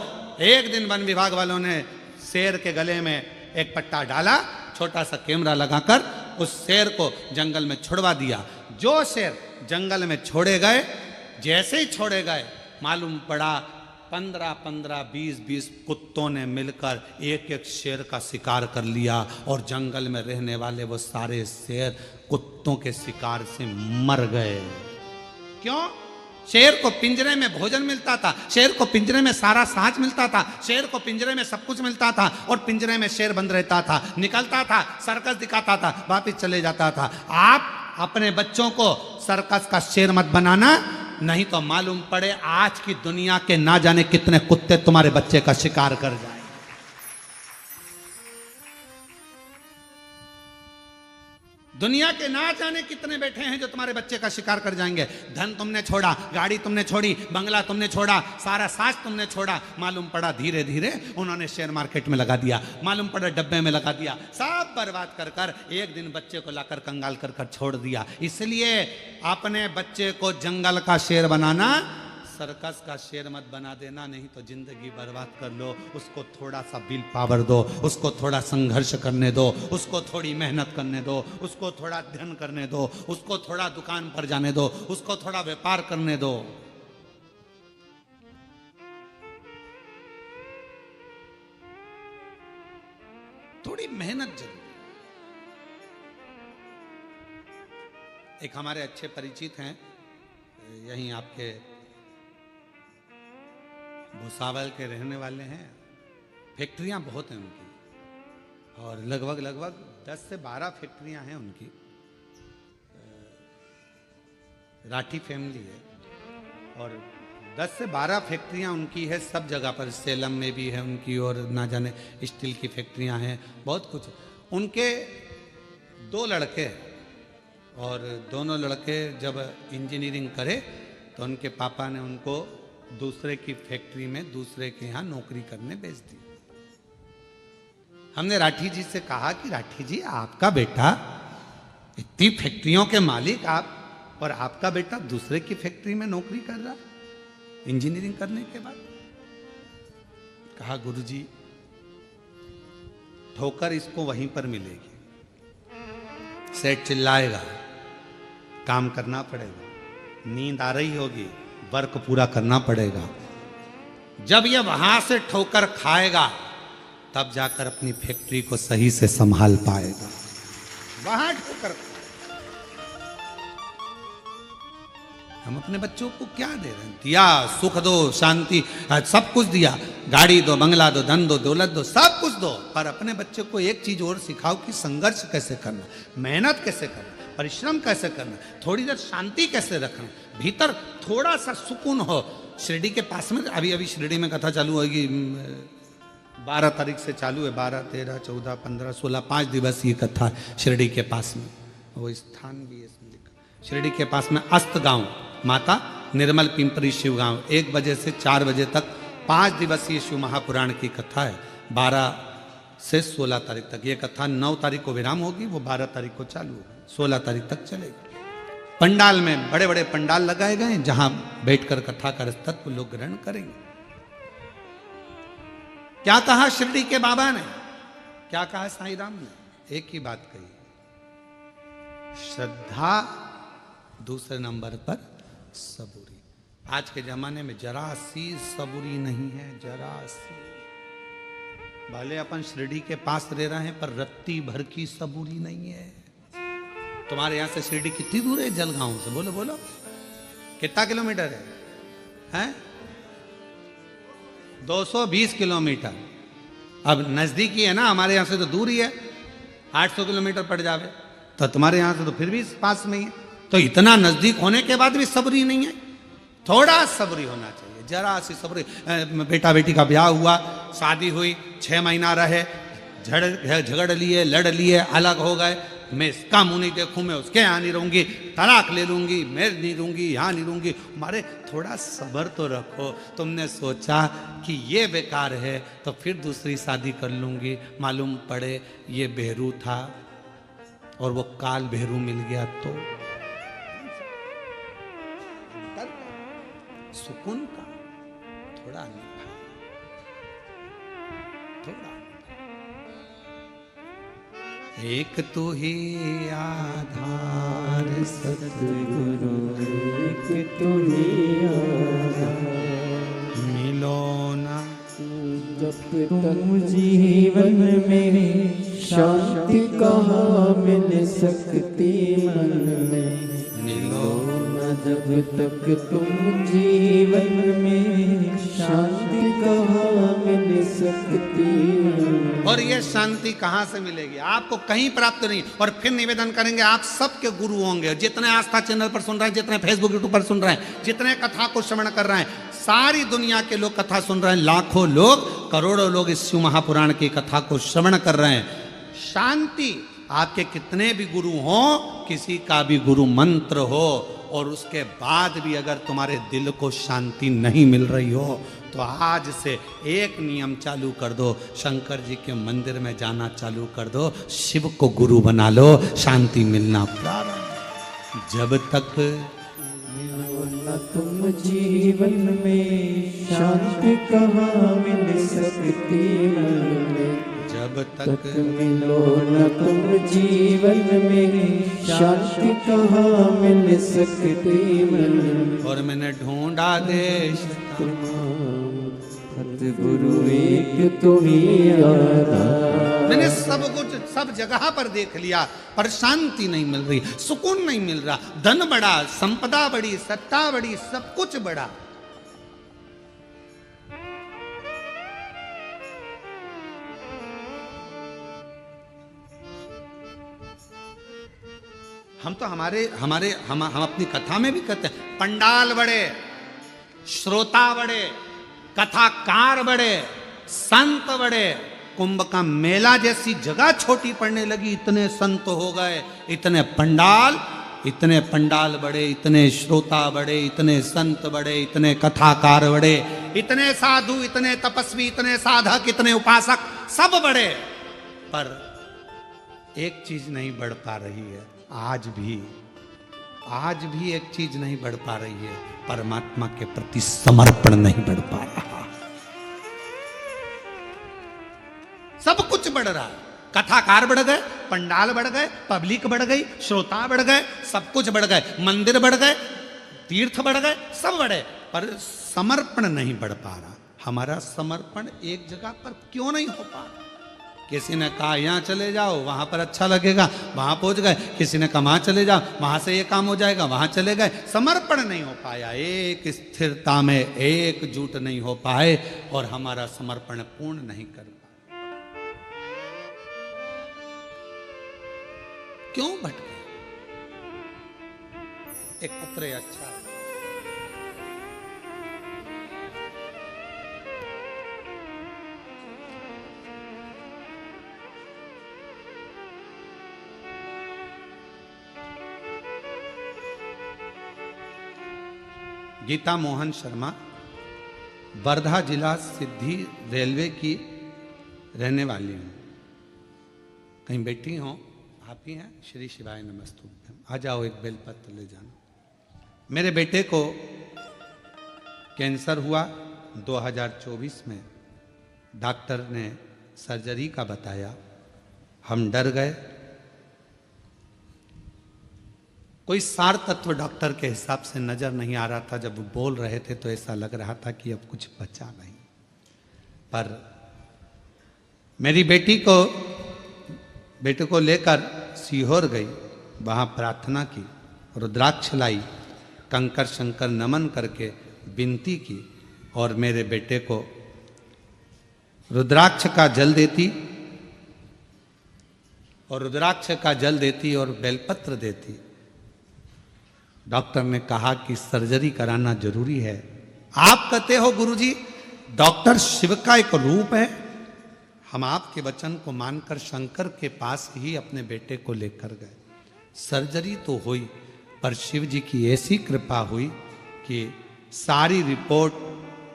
एक दिन वन विभाग वालों ने शेर के गले में एक पट्टा डाला, छोटा सा कैमरा लगाकर उस शेर को जंगल में छुड़वा दिया। जो शेर जंगल में छोड़े गए, जैसे ही छोड़े गए, मालूम पड़ा 15-15, 20-20 कुत्तों ने मिलकर एक शेर का शिकार कर लिया और जंगल में रहने वाले वो सारे शेर कुत्तों के शिकार से मर गए। क्यों? शेर को पिंजरे में भोजन मिलता था, शेर को पिंजरे में सारा साँच मिलता था, शेर को पिंजरे में सब कुछ मिलता था, और पिंजरे में शेर बंद रहता था, निकलता था, सर्कस दिखाता था, वापिस चले जाता था। आप अपने बच्चों को सर्कस का शेर मत बनाना, नहीं तो मालूम पड़े आज की दुनिया के ना जाने कितने कुत्ते तुम्हारे बच्चे का शिकार कर जाए। दुनिया के ना जाने कितने बैठे हैं जो तुम्हारे बच्चे का शिकार कर जाएंगे। धन तुमने छोड़ा, गाड़ी तुमने छोड़ी, बंगला तुमने छोड़ा, सारा साज तुमने छोड़ा, मालूम पड़ा धीरे धीरे उन्होंने शेयर मार्केट में लगा दिया, मालूम पड़ा डब्बे में लगा दिया, सब बर्बाद कर कर एक दिन बच्चे को लाकर कंगाल कर कर छोड़ दिया। इसलिए अपने बच्चे को जंगल का शेर बनाना, सर्कस का शेर मत बना देना, नहीं तो जिंदगी बर्बाद कर लो। उसको थोड़ा सा विल पावर दो, उसको थोड़ा संघर्ष करने दो, उसको थोड़ी मेहनत करने दो, उसको थोड़ा अध्ययन करने दो, उसको थोड़ा दुकान पर जाने दो, उसको थोड़ा व्यापार करने दो। थोड़ी मेहनत जरूर। एक हमारे अच्छे परिचित हैं, यहीं आपके भुसावल के रहने वाले हैं, फैक्ट्रियां बहुत हैं उनकी, और लगभग 10 से 12 फैक्ट्रियां हैं उनकी। राठी फैमिली है और 10 से 12 फैक्ट्रियां उनकी है, सब जगह पर, सेलम में भी है उनकी, और ना जाने स्टील की फैक्ट्रियां हैं, बहुत कुछ। उनके 2 लड़के, और दोनों लड़के जब इंजीनियरिंग करे तो उनके पापा ने उनको दूसरे की फैक्ट्री में, दूसरे के यहाँ नौकरी करने भेज दी। हमने राठी जी से कहा कि राठी जी, आपका बेटा इतनी फैक्ट्रियों के मालिक आप, और आपका बेटा दूसरे की फैक्ट्री में नौकरी कर रहा इंजीनियरिंग करने के बाद। कहा गुरुजी, ठोकर इसको वहीं पर मिलेगी, सेठ चिल्लाएगा, काम करना पड़ेगा, नींद आ रही होगी, वर्क पूरा करना पड़ेगा। जब ये वहां से ठोकर खाएगा तब जाकर अपनी फैक्ट्री को सही से संभाल पाएगा। वहां ठोकर। हम अपने बच्चों को क्या दे रहे हैं? दिया, सुख दो, शांति, सब कुछ दिया, गाड़ी दो, बंगला दो, धन दो, दौलत दो, सब कुछ दो, पर अपने बच्चे को एक चीज और सिखाओ कि संघर्ष कैसे करना, मेहनत कैसे करना, परिश्रम कैसे करना, थोड़ी देर शांति कैसे रखना, भीतर थोड़ा सा सुकून हो। शिरडी के पास में अभी अभी शिरडी में कथा चालू होगी, 12 तारीख से चालू है, 12, 13, 14, 15, 16, 5 दिवसीय कथा शिरडी के पास में। वो स्थान भी इसमें लिखा, शिरडी के पास में अस्त गांव, माता निर्मल पिंपरी शिव गांव, 1 बजे से 4 बजे तक 5 दिवसीय शिव महापुराण की कथा है। 12 से 16 तारीख तक ये कथा, 9 तारीख को विराम होगी, वो 12 तारीख को चालू होगी, 16 तारीख तक चलेगी। पंडाल में बड़े बड़े पंडाल लगाए गए हैं जहां बैठकर कथा का तत्व लोग ग्रहण करेंगे। क्या कहा शिरडी के बाबा ने, क्या कहा साईं राम ने? एक ही बात कही, श्रद्धा, दूसरे नंबर पर सबूरी। आज के जमाने में जरा सी सबूरी नहीं है, जरा सी। भले अपन शिरडी के पास रह रहे हैं पर रत्ती भर की सबूरी नहीं है। तुम्हारे यहां से शिरडी कितनी दूर है? जलगांव से बोलो बोलो, कितना किलोमीटर है? 220 किलोमीटर। अब नजदीकी है ना, हमारे यहां से तो दूर ही है, 800 किलोमीटर पड़ जावे, तो तुम्हारे यहां से तो फिर भी पास में ही है। तो इतना नजदीक होने के बाद भी सबरी नहीं है, थोड़ा सबरी होना चाहिए, जरा सी सबरी। बेटा बेटी का ब्याह हुआ, शादी हुई, 6 महीना रहे, झगड़ लिए, लड़ लिए, अलग हो गए, मैं इसका मुंह नहीं देखूं, मैं उसके यहाँ नहीं रहूंगी, तलाक ले लूंगी, मैं नहीं रहूंगी, यहाँ नहीं रहूंगी। मारे थोड़ा सब्र तो रखो। तुमने सोचा कि ये बेकार है तो फिर दूसरी शादी कर लूंगी, मालूम पड़े ये बेहरू था और वो काल बेहरू मिल गया तो सुकून का थोड़ा निभा, थोड़ा। एक तू ही आधार सतगुरु, एक तू ही आधार, मिलो ना जब तक जीवन में शांति कहाँ मिल सकती मन में। मिलो ना जब तक तुम जीवन में शांति कहाँ मिल सकती। और ये शांति कहाँ से मिलेगी? आपको कहीं प्राप्त नहीं। और फिर निवेदन करेंगे, आप सबके गुरु होंगे, जितने आस्था चैनल पर सुन रहे हैं, जितने फेसबुक यूट्यूब पर सुन रहे हैं, जितने कथा को श्रवण कर रहे हैं, सारी दुनिया के लोग कथा सुन रहे हैं, लाखों लोग, करोड़ों लोग इस शिव महापुराण की कथा को श्रवण कर रहे हैं। शांति, आपके कितने भी गुरु हो, किसी का भी गुरु मंत्र हो, और उसके बाद भी अगर तुम्हारे दिल को शांति नहीं मिल रही हो तो आज से एक नियम चालू कर दो, शंकर जी के मंदिर में जाना चालू कर दो, शिव को गुरु बना लो, शांति मिलना प्रारंभ। जब तक न तुम जीवन में शांति कहाँ मिल सकती मन में। जब तक मिलो न तुम जीवन में शांति कहाँ मिल सकती मन में। और मैंने ढूंढा देश सतगुरु, एक तू ही आधार। मैंने सब कुछ सब जगह पर देख लिया पर शांति नहीं मिल रही, सुकून नहीं मिल रहा। धन बढ़ा, संपदा बढ़ी, सत्ता बढ़ी, सब कुछ बढ़ा, हम तो हम अपनी कथा में भी कहते हैं, पंडाल बड़े, श्रोता बड़े, कथाकार बड़े, संत बड़े। कुंभ का मेला जैसी जगह छोटी पड़ने लगी, इतने संत हो गए, इतने पंडाल बड़े, इतने श्रोता बड़े, इतने संत बड़े, इतने कथाकार बड़े, इतने साधु, इतने तपस्वी, इतने साधक, इतने उपासक, सब बड़े। पर एक चीज नहीं बढ़ पा रही है, आज भी एक चीज नहीं बढ़ पा रही है, परमात्मा के प्रति समर्पण नहीं बढ़ पा रहा। सब कुछ बढ़ रहा है, कथाकार बढ़ गए, पंडाल बढ़ गए, पब्लिक बढ़ गई, श्रोता बढ़ गए, सब कुछ बढ़ गए, मंदिर बढ़ गए, तीर्थ बढ़ गए, सब बढ़े, पर समर्पण नहीं बढ़ पा रहा। हमारा समर्पण एक जगह पर क्यों नहीं हो पा रहा? किसी ने कहा यहाँ चले जाओ, वहां पर अच्छा लगेगा, वहां पहुंच गए। किसी ने कहा वहां चले जाओ, वहां से ये काम हो जाएगा, वहां चले गए। समर्पण नहीं हो पाया, एक स्थिरता में एकजुट नहीं हो पाए और हमारा समर्पण पूर्ण नहीं कर पाए। क्यों भटके? एक पुत्र अच्छा है, गीता मोहन शर्मा, वर्धा जिला सिद्धि रेलवे की रहने वाली हूँ। कहीं बैठी हो? आप ही हैं? श्री शिवाय नमस्तुभ्यम। आ जाओ, एक बेलपत्र ले जाना। मेरे बेटे को कैंसर हुआ 2024 में। डॉक्टर ने सर्जरी का बताया, हम डर गए। कोई सार तत्व डॉक्टर के हिसाब से नजर नहीं आ रहा था। जब वो बोल रहे थे तो ऐसा लग रहा था कि अब कुछ बचा नहीं। पर मेरी बेटे को लेकर सीहोर गई, वहां प्रार्थना की, रुद्राक्ष लाई, कंकर शंकर नमन करके विनती की और मेरे बेटे को रुद्राक्ष का जल देती और बेलपत्र देती। डॉक्टर ने कहा कि सर्जरी कराना जरूरी है। आप कहते हो गुरुजी, डॉक्टर शिव का एक रूप है। हम आपके वचन को मानकर शंकर के पास ही अपने बेटे को लेकर गए। सर्जरी तो हुई, पर शिव जी की ऐसी कृपा हुई कि सारी रिपोर्ट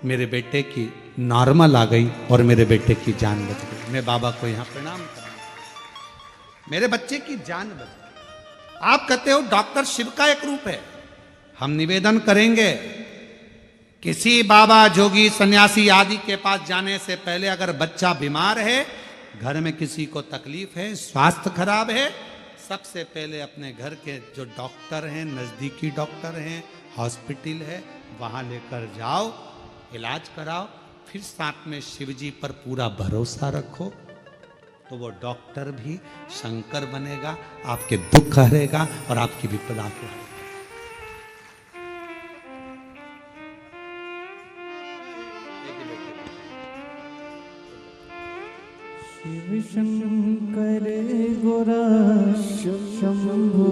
मेरे बेटे की नॉर्मल आ गई और मेरे बेटे की जान बच गई। मैं बाबा को यहां प्रणाम कर, मेरे बच्चे की जान बच गई। आप कहते हो डॉक्टर शिव का एक रूप है। हम निवेदन करेंगे, किसी बाबा, जोगी, सन्यासी आदि के पास जाने से पहले अगर बच्चा बीमार है, घर में किसी को तकलीफ है, स्वास्थ्य खराब है, सबसे पहले अपने घर के जो डॉक्टर हैं, नजदीकी डॉक्टर हैं, हॉस्पिटल है, वहां लेकर जाओ, इलाज कराओ। फिर साथ में शिव जी पर पूरा भरोसा रखो, तो वो डॉक्टर भी शंकर बनेगा, आपके दुख हरेगा और आपकी विपदा को हरेगा। शिव शंकर गोरा शंभो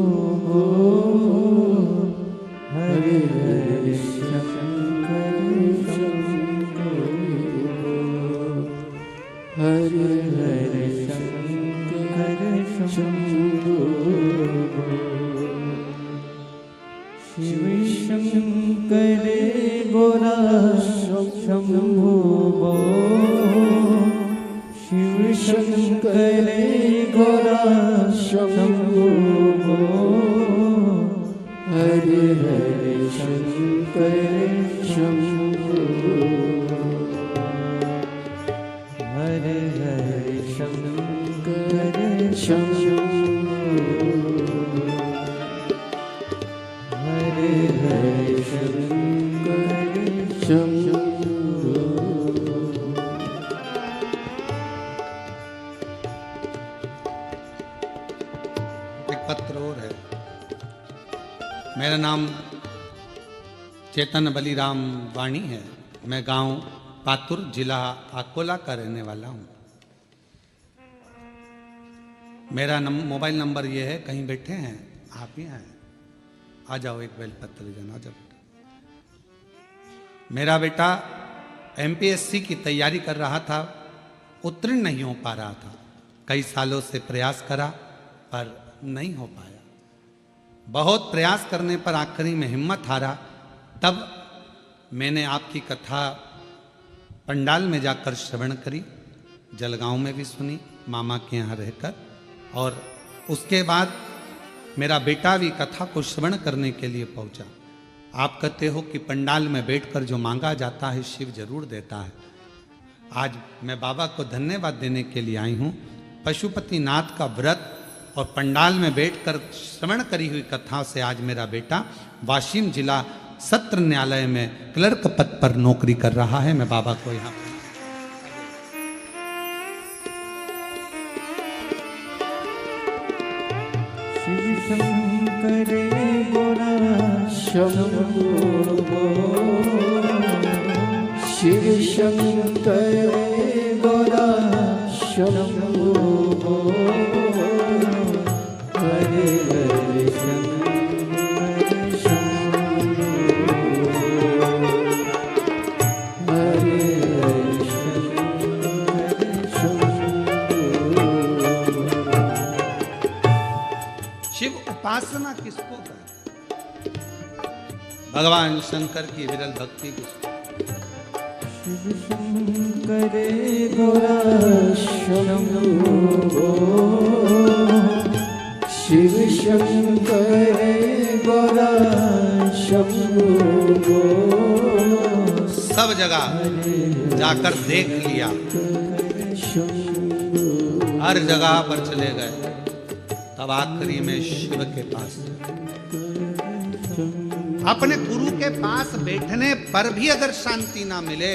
हरे हरे शंकर शंकर हरे हरे शंकर शंभो शिव शंकर गोरा शंभो शिव शंकर गोरा शंभो हरे हरे शंकर शंभो हरे हरे शंकर शंभो हरे हरे शंकर शंभो। पत्र और है। मेरा नाम चेतन बलिराम वाणी है। मैं गांव पातुर, जिला अकोला का रहने वाला हूं। मेरा मोबाइल नंबर ये है। कहीं बैठे हैं आप ही हैं? आ जाओ, एक बेलपत्र ले जाना। आ जाओ बेटा। मेरा बेटा एमपीएससी की तैयारी कर रहा था, उत्तीर्ण नहीं हो पा रहा था। कई सालों से प्रयास करा पर नहीं हो पाया। बहुत प्रयास करने पर आखिरी में हिम्मत हारा। तब मैंने आपकी कथा पंडाल में जाकर श्रवण करी, जलगांव में भी सुनी, मामा के यहाँ रहकर। और उसके बाद मेरा बेटा भी कथा को श्रवण करने के लिए पहुंचा। आप कहते हो कि पंडाल में बैठकर जो मांगा जाता है शिव जरूर देता है। आज मैं बाबा को धन्यवाद देने के लिए आई हूँ। पशुपतिनाथ का व्रत और पंडाल में बैठकर श्रवण करी हुई कथा से आज मेरा बेटा वाशिम जिला सत्र न्यायालय में क्लर्क पद पर नौकरी कर रहा है। मैं बाबा को यहाँ पर शिव शंकर गोरा शंभो, शिव शंकर गोरा शंभो, हरे हरे शंकर शंभो, हरे हरे शंकर शंभो। शिव उपासना किसको कहते हैं? भगवान शंकर की विरल भक्ति किसको? शिव शंकर गोरा शंभो, शिव शंकर गोरा शंभो, सब जगह जाकर देख लिया, हर जगह पर चले गए, तब आखिरी में शिव के पास। अपने गुरु के पास बैठने पर भी अगर शांति ना मिले,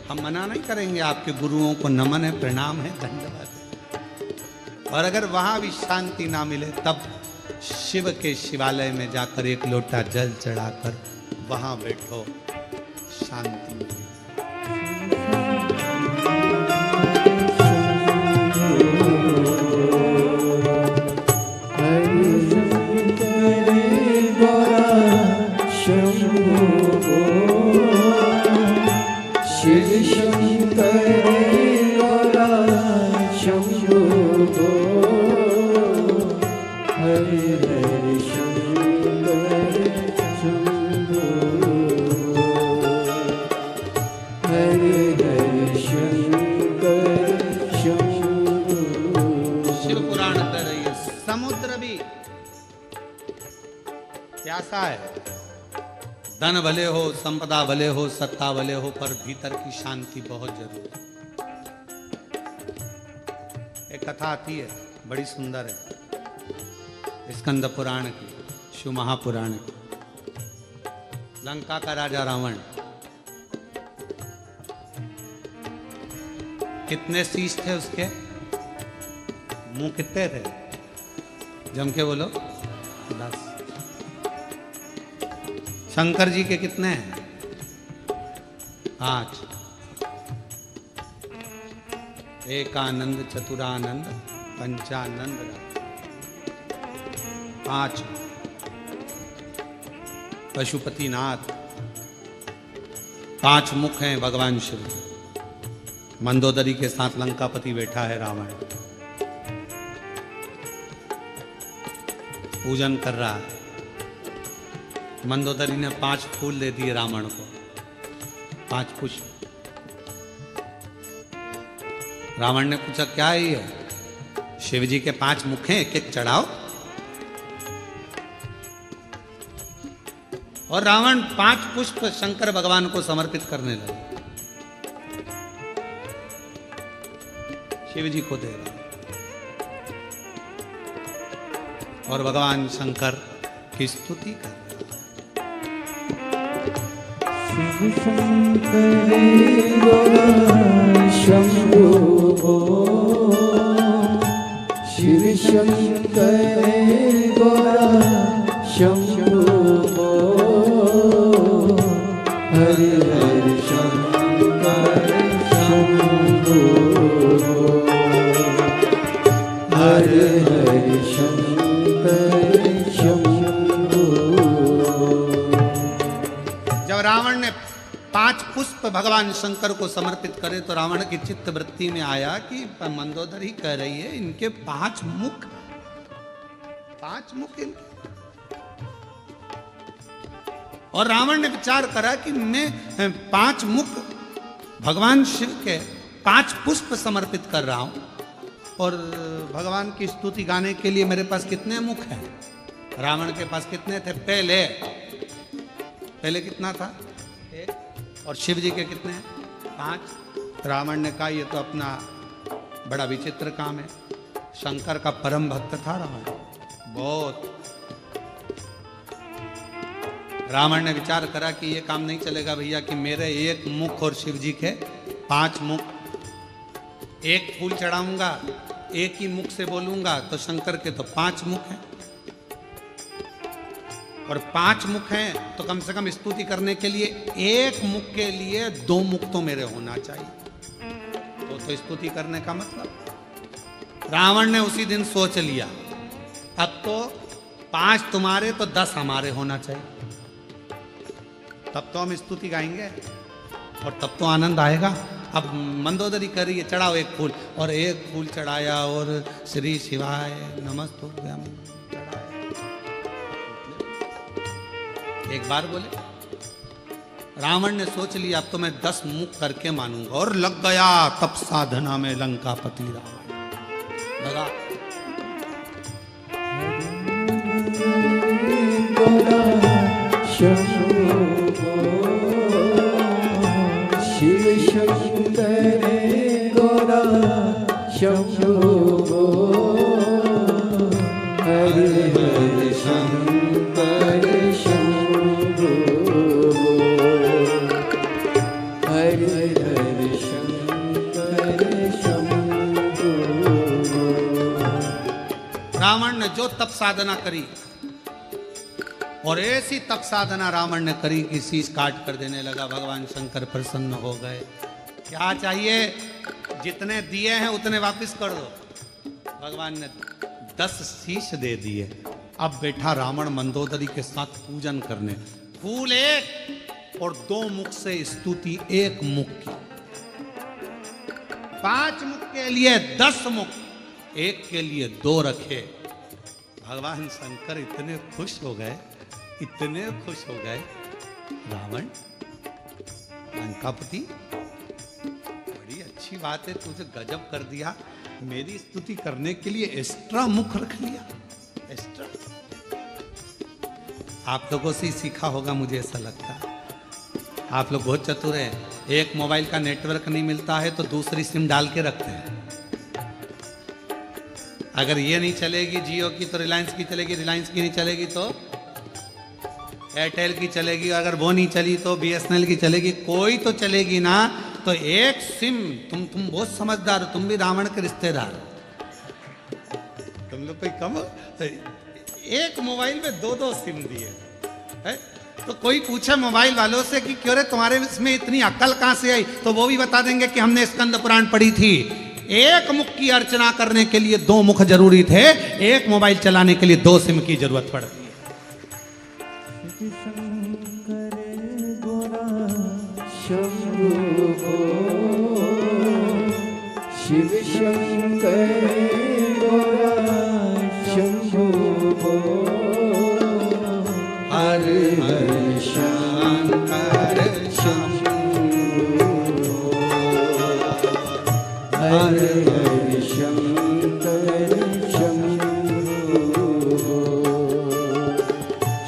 हम मना नहीं करेंगे, आपके गुरुओं को नमन है, प्रणाम है, धन्यवाद है। और अगर वहां भी शांति ना मिले, तब शिव के शिवालय में जाकर एक लोटा जल चढ़ाकर वहां बैठो, शांति मिलेगी। शिव शंकर गोरा शंभो, हरे हरे शंकर शंभो, हरे हरे शंकर शंभो। शिव पुराण कह रही है, समुद्र भी प्यासा है। धन भले हो, संपदा भले हो, सत्ता भले हो, पर भीतर की शांति बहुत जरूरी है। एक कथा आती है, बड़ी सुंदर है, स्कंद पुराण की, शिव महापुराण की। लंका का राजा रावण, कितने शीश थे उसके? मुंह कितने थे? जम के बोलो। 10। शंकर जी के कितने हैं? 5। एकानंद, चतुरानंद, पंचानंद, 5। पशुपतिनाथ, 5 मुख हैं भगवान शिव। मंदोदरी के साथ लंकापति बैठा है रावण, पूजन कर रहा है। मंदोदरी ने 5 फूल दे दिए रावण को, 5 पुष्प। रावण ने पूछा क्या है ये? शिव जी के 5 मुख हैं, एक एक चढ़ाओ। और रावण 5 पुष्प शंकर भगवान को समर्पित करने लगा, शिव जी को दे रहा। और भगवान शंकर की स्तुति कर रहे। शिव शंकर गोरा शंभो, शिव शंकर गोरा शंभो, हरे हरे शंकर शंभो, हरे हरे शंकर शंभो। जब रावण ने 5 पुष्प भगवान शंकर को समर्पित करे तो रावण की चित्त वृत्ति में आया कि मंदोदरी कह रही है इनके 5 मुख, 5 मुख इनके। और रावण ने विचार करा कि मैं 5 मुख भगवान शिव के 5 पुष्प समर्पित कर रहा हूं, और भगवान की स्तुति गाने के लिए मेरे पास कितने मुख हैं? रावण के पास कितने थे? पहले कितना था? 1। और शिव जी के कितने हैं? 5। रावण ने कहा ये तो अपना बड़ा विचित्र काम है। शंकर का परम भक्त था रावण, बहुत। रावण ने विचार करा कि ये काम नहीं चलेगा भैया कि मेरे 1 मुख और शिव जी के 5 मुख। 1 फूल चढ़ाऊंगा, 1 ही मुख से बोलूंगा, तो शंकर के तो 5 मुख हैं, और 5 मुख हैं तो कम से कम स्तुति करने के लिए 1 मुख के लिए 2 मुख तो मेरे होना चाहिए। तो स्तुति करने का मतलब रावण ने उसी दिन सोच लिया, अब तो 5 तुम्हारे तो 10 हमारे होना चाहिए, तब तो हम स्तुति गाएंगे और तब तो आनंद आएगा। अब मंदोदरी करिए, चढ़ाओ 1 फूल, और 1 फूल चढ़ाया और श्री शिवाय नमस्तुभ्यम चढ़ाया। एक बार बोले, रावण ने सोच लिया अब तो मैं 10 मुख करके मानूंगा, और लग गया तप साधना में लंकापति रावण। लगा शिव शंकर गोरा शंभो हरे हरे शंकर शंभो हरे हरे शंकर शंभो। रावण ने जो तप साधना करी, और ऐसी तप साधना रावण ने करी कि शीश काट कर देने लगा। भगवान शंकर प्रसन्न हो गए। क्या चाहिए? जितने दिए हैं उतने वापस कर दो। भगवान ने 10 शीश दे दिए। अब बैठा रावण मंदोदरी के साथ पूजन करने। फूल 1 और 2 मुख से स्तुति 1 मुख की। 5 मुख के लिए 10 मुख, 1 के लिए 2 रखे। भगवान शंकर इतने खुश हो गए, इतने खुश हो गए। रावण, लंकापति, बड़ी अच्छी बात है, तुझे गजब कर दिया। मेरी स्तुति करने के लिए एक्स्ट्रा मुख रख लिया, एक्स्ट्रा। आप लोगों से ही सीखा होगा, मुझे ऐसा लगता है। आप लोग बहुत चतुर हैं। एक मोबाइल का नेटवर्क नहीं मिलता है तो दूसरी सिम डाल के रखते हैं। अगर ये नहीं चलेगी जियो की तो रिलायंस की चलेगी, रिलायंस की नहीं चलेगी तो एयरटेल की चलेगी, अगर वो नहीं चली तो BSNL की चलेगी, कोई तो चलेगी ना। तो एक सिम, तुम बहुत समझदार हो, तुम भी रावण के रिश्तेदार हो। तुम लोग कोई कम हो? एक मोबाइल में 2-2 सिम दिए है? तो कोई पूछे मोबाइल वालों से कि क्यों रे तुम्हारे इसमें इतनी अक्ल कहां से आई, तो वो भी बता देंगे कि हमने स्कंद पुराण पढ़ी थी। 1 मुख की अर्चना करने के लिए 2 मुख जरूरी थे, 1 मोबाइल चलाने के लिए 2 सिम की जरूरत पड़ती है। शिव शंकर गोरा शंभो हरे हरे शंकर शंभो हरे हरे शंकर शंभो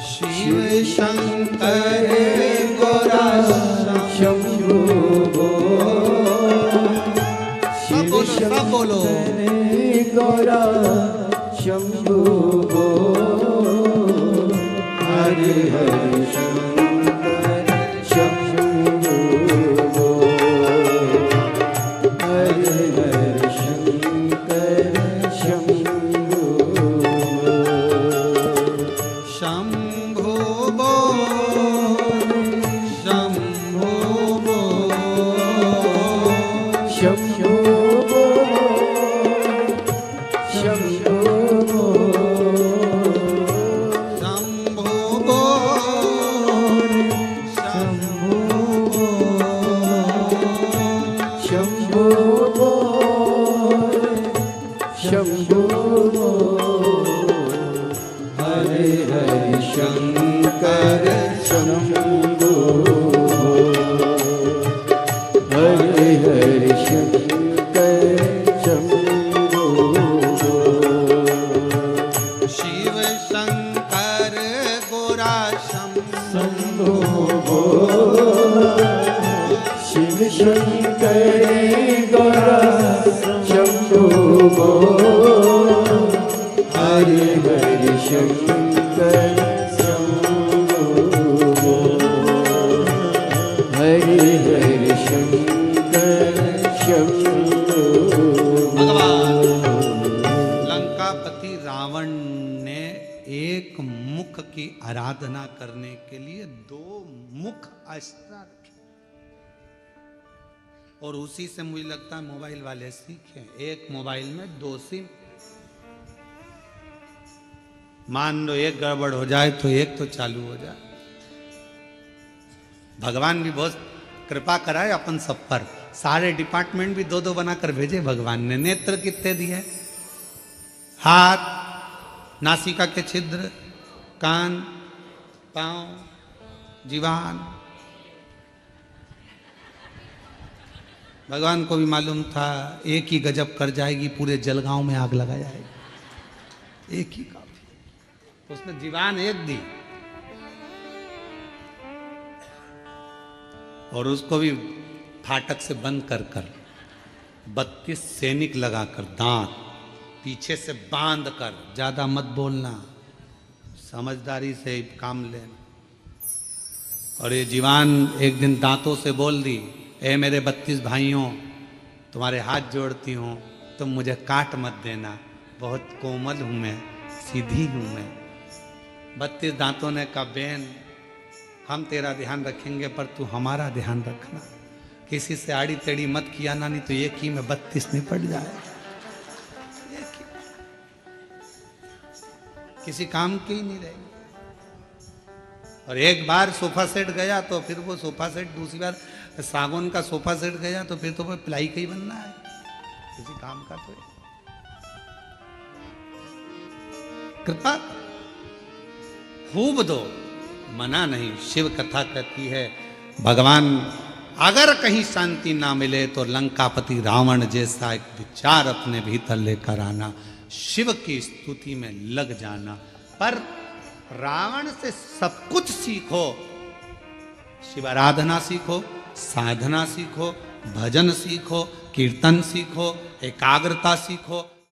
शिव शंकर गोरा शंभो सब बोलो गोरा शंभो हरे हरे शंकर शंभो हरे हरे शंकर शंभो शंभो बोल, शंभो बोल, शंभो हरे हरे शंकर शंभो भगवान लंकापति रावण ने एक मुख की आराधना करने के लिए 2 मुख अस्त्र रखे, और उसी से मुझे लगता है मोबाइल वाले सीखे। एक मोबाइल में 2 सिम, मान लो एक गड़बड़ हो जाए तो एक तो चालू हो जाए। भगवान भी बहुत कृपा कराए अपन सब पर, सारे डिपार्टमेंट भी 2-2 बनाकर भेजे भगवान ने। नेत्र कितने दिए? हाथ, नासिका के छिद्र, कान, पांव, जीवान। भगवान को भी मालूम था एक ही गजब कर जाएगी, पूरे जलगांव में आग लगा जाएगी, एक ही काफी। उसने जीवान एक दी, और उसको भी फाटक से बंद कर 32 सैनिक लगाकर, दांत पीछे से बांध कर, ज्यादा मत बोलना, समझदारी से काम लेना। और ये जीवान एक दिन दांतों से बोल दी, ए मेरे 32 भाइयों, तुम्हारे हाथ जोड़ती हूँ, तुम मुझे काट मत देना, बहुत कोमल हूँ मैं, सीधी हूँ मैं। 32 दांतों ने कहा, बेन हम तेरा ध्यान रखेंगे पर तू हमारा ध्यान रखना, किसी से आड़ी टेढ़ी मत किया ना, नहीं तो एक ही में 32 निपट जाए, किसी काम की ही नहीं रहेगी। और एक बार सोफा सेट गया तो फिर वो सोफा सेट, दूसरी बार सागौन का सोफा सेट गया तो फिर तो वो प्लाई का ही बनना है, किसी काम का तो। कृपा खूब दो, मना नहीं। शिव कथा कहती है भगवान अगर कहीं शांति ना मिले तो लंकापति रावण जैसा एक विचार अपने भीतर लेकर आना, शिव की स्तुति में लग जाना। पर रावण से सब कुछ सीखो, शिव आराधना सीखो, साधना सीखो, भजन सीखो, कीर्तन सीखो, एकाग्रता सीखो।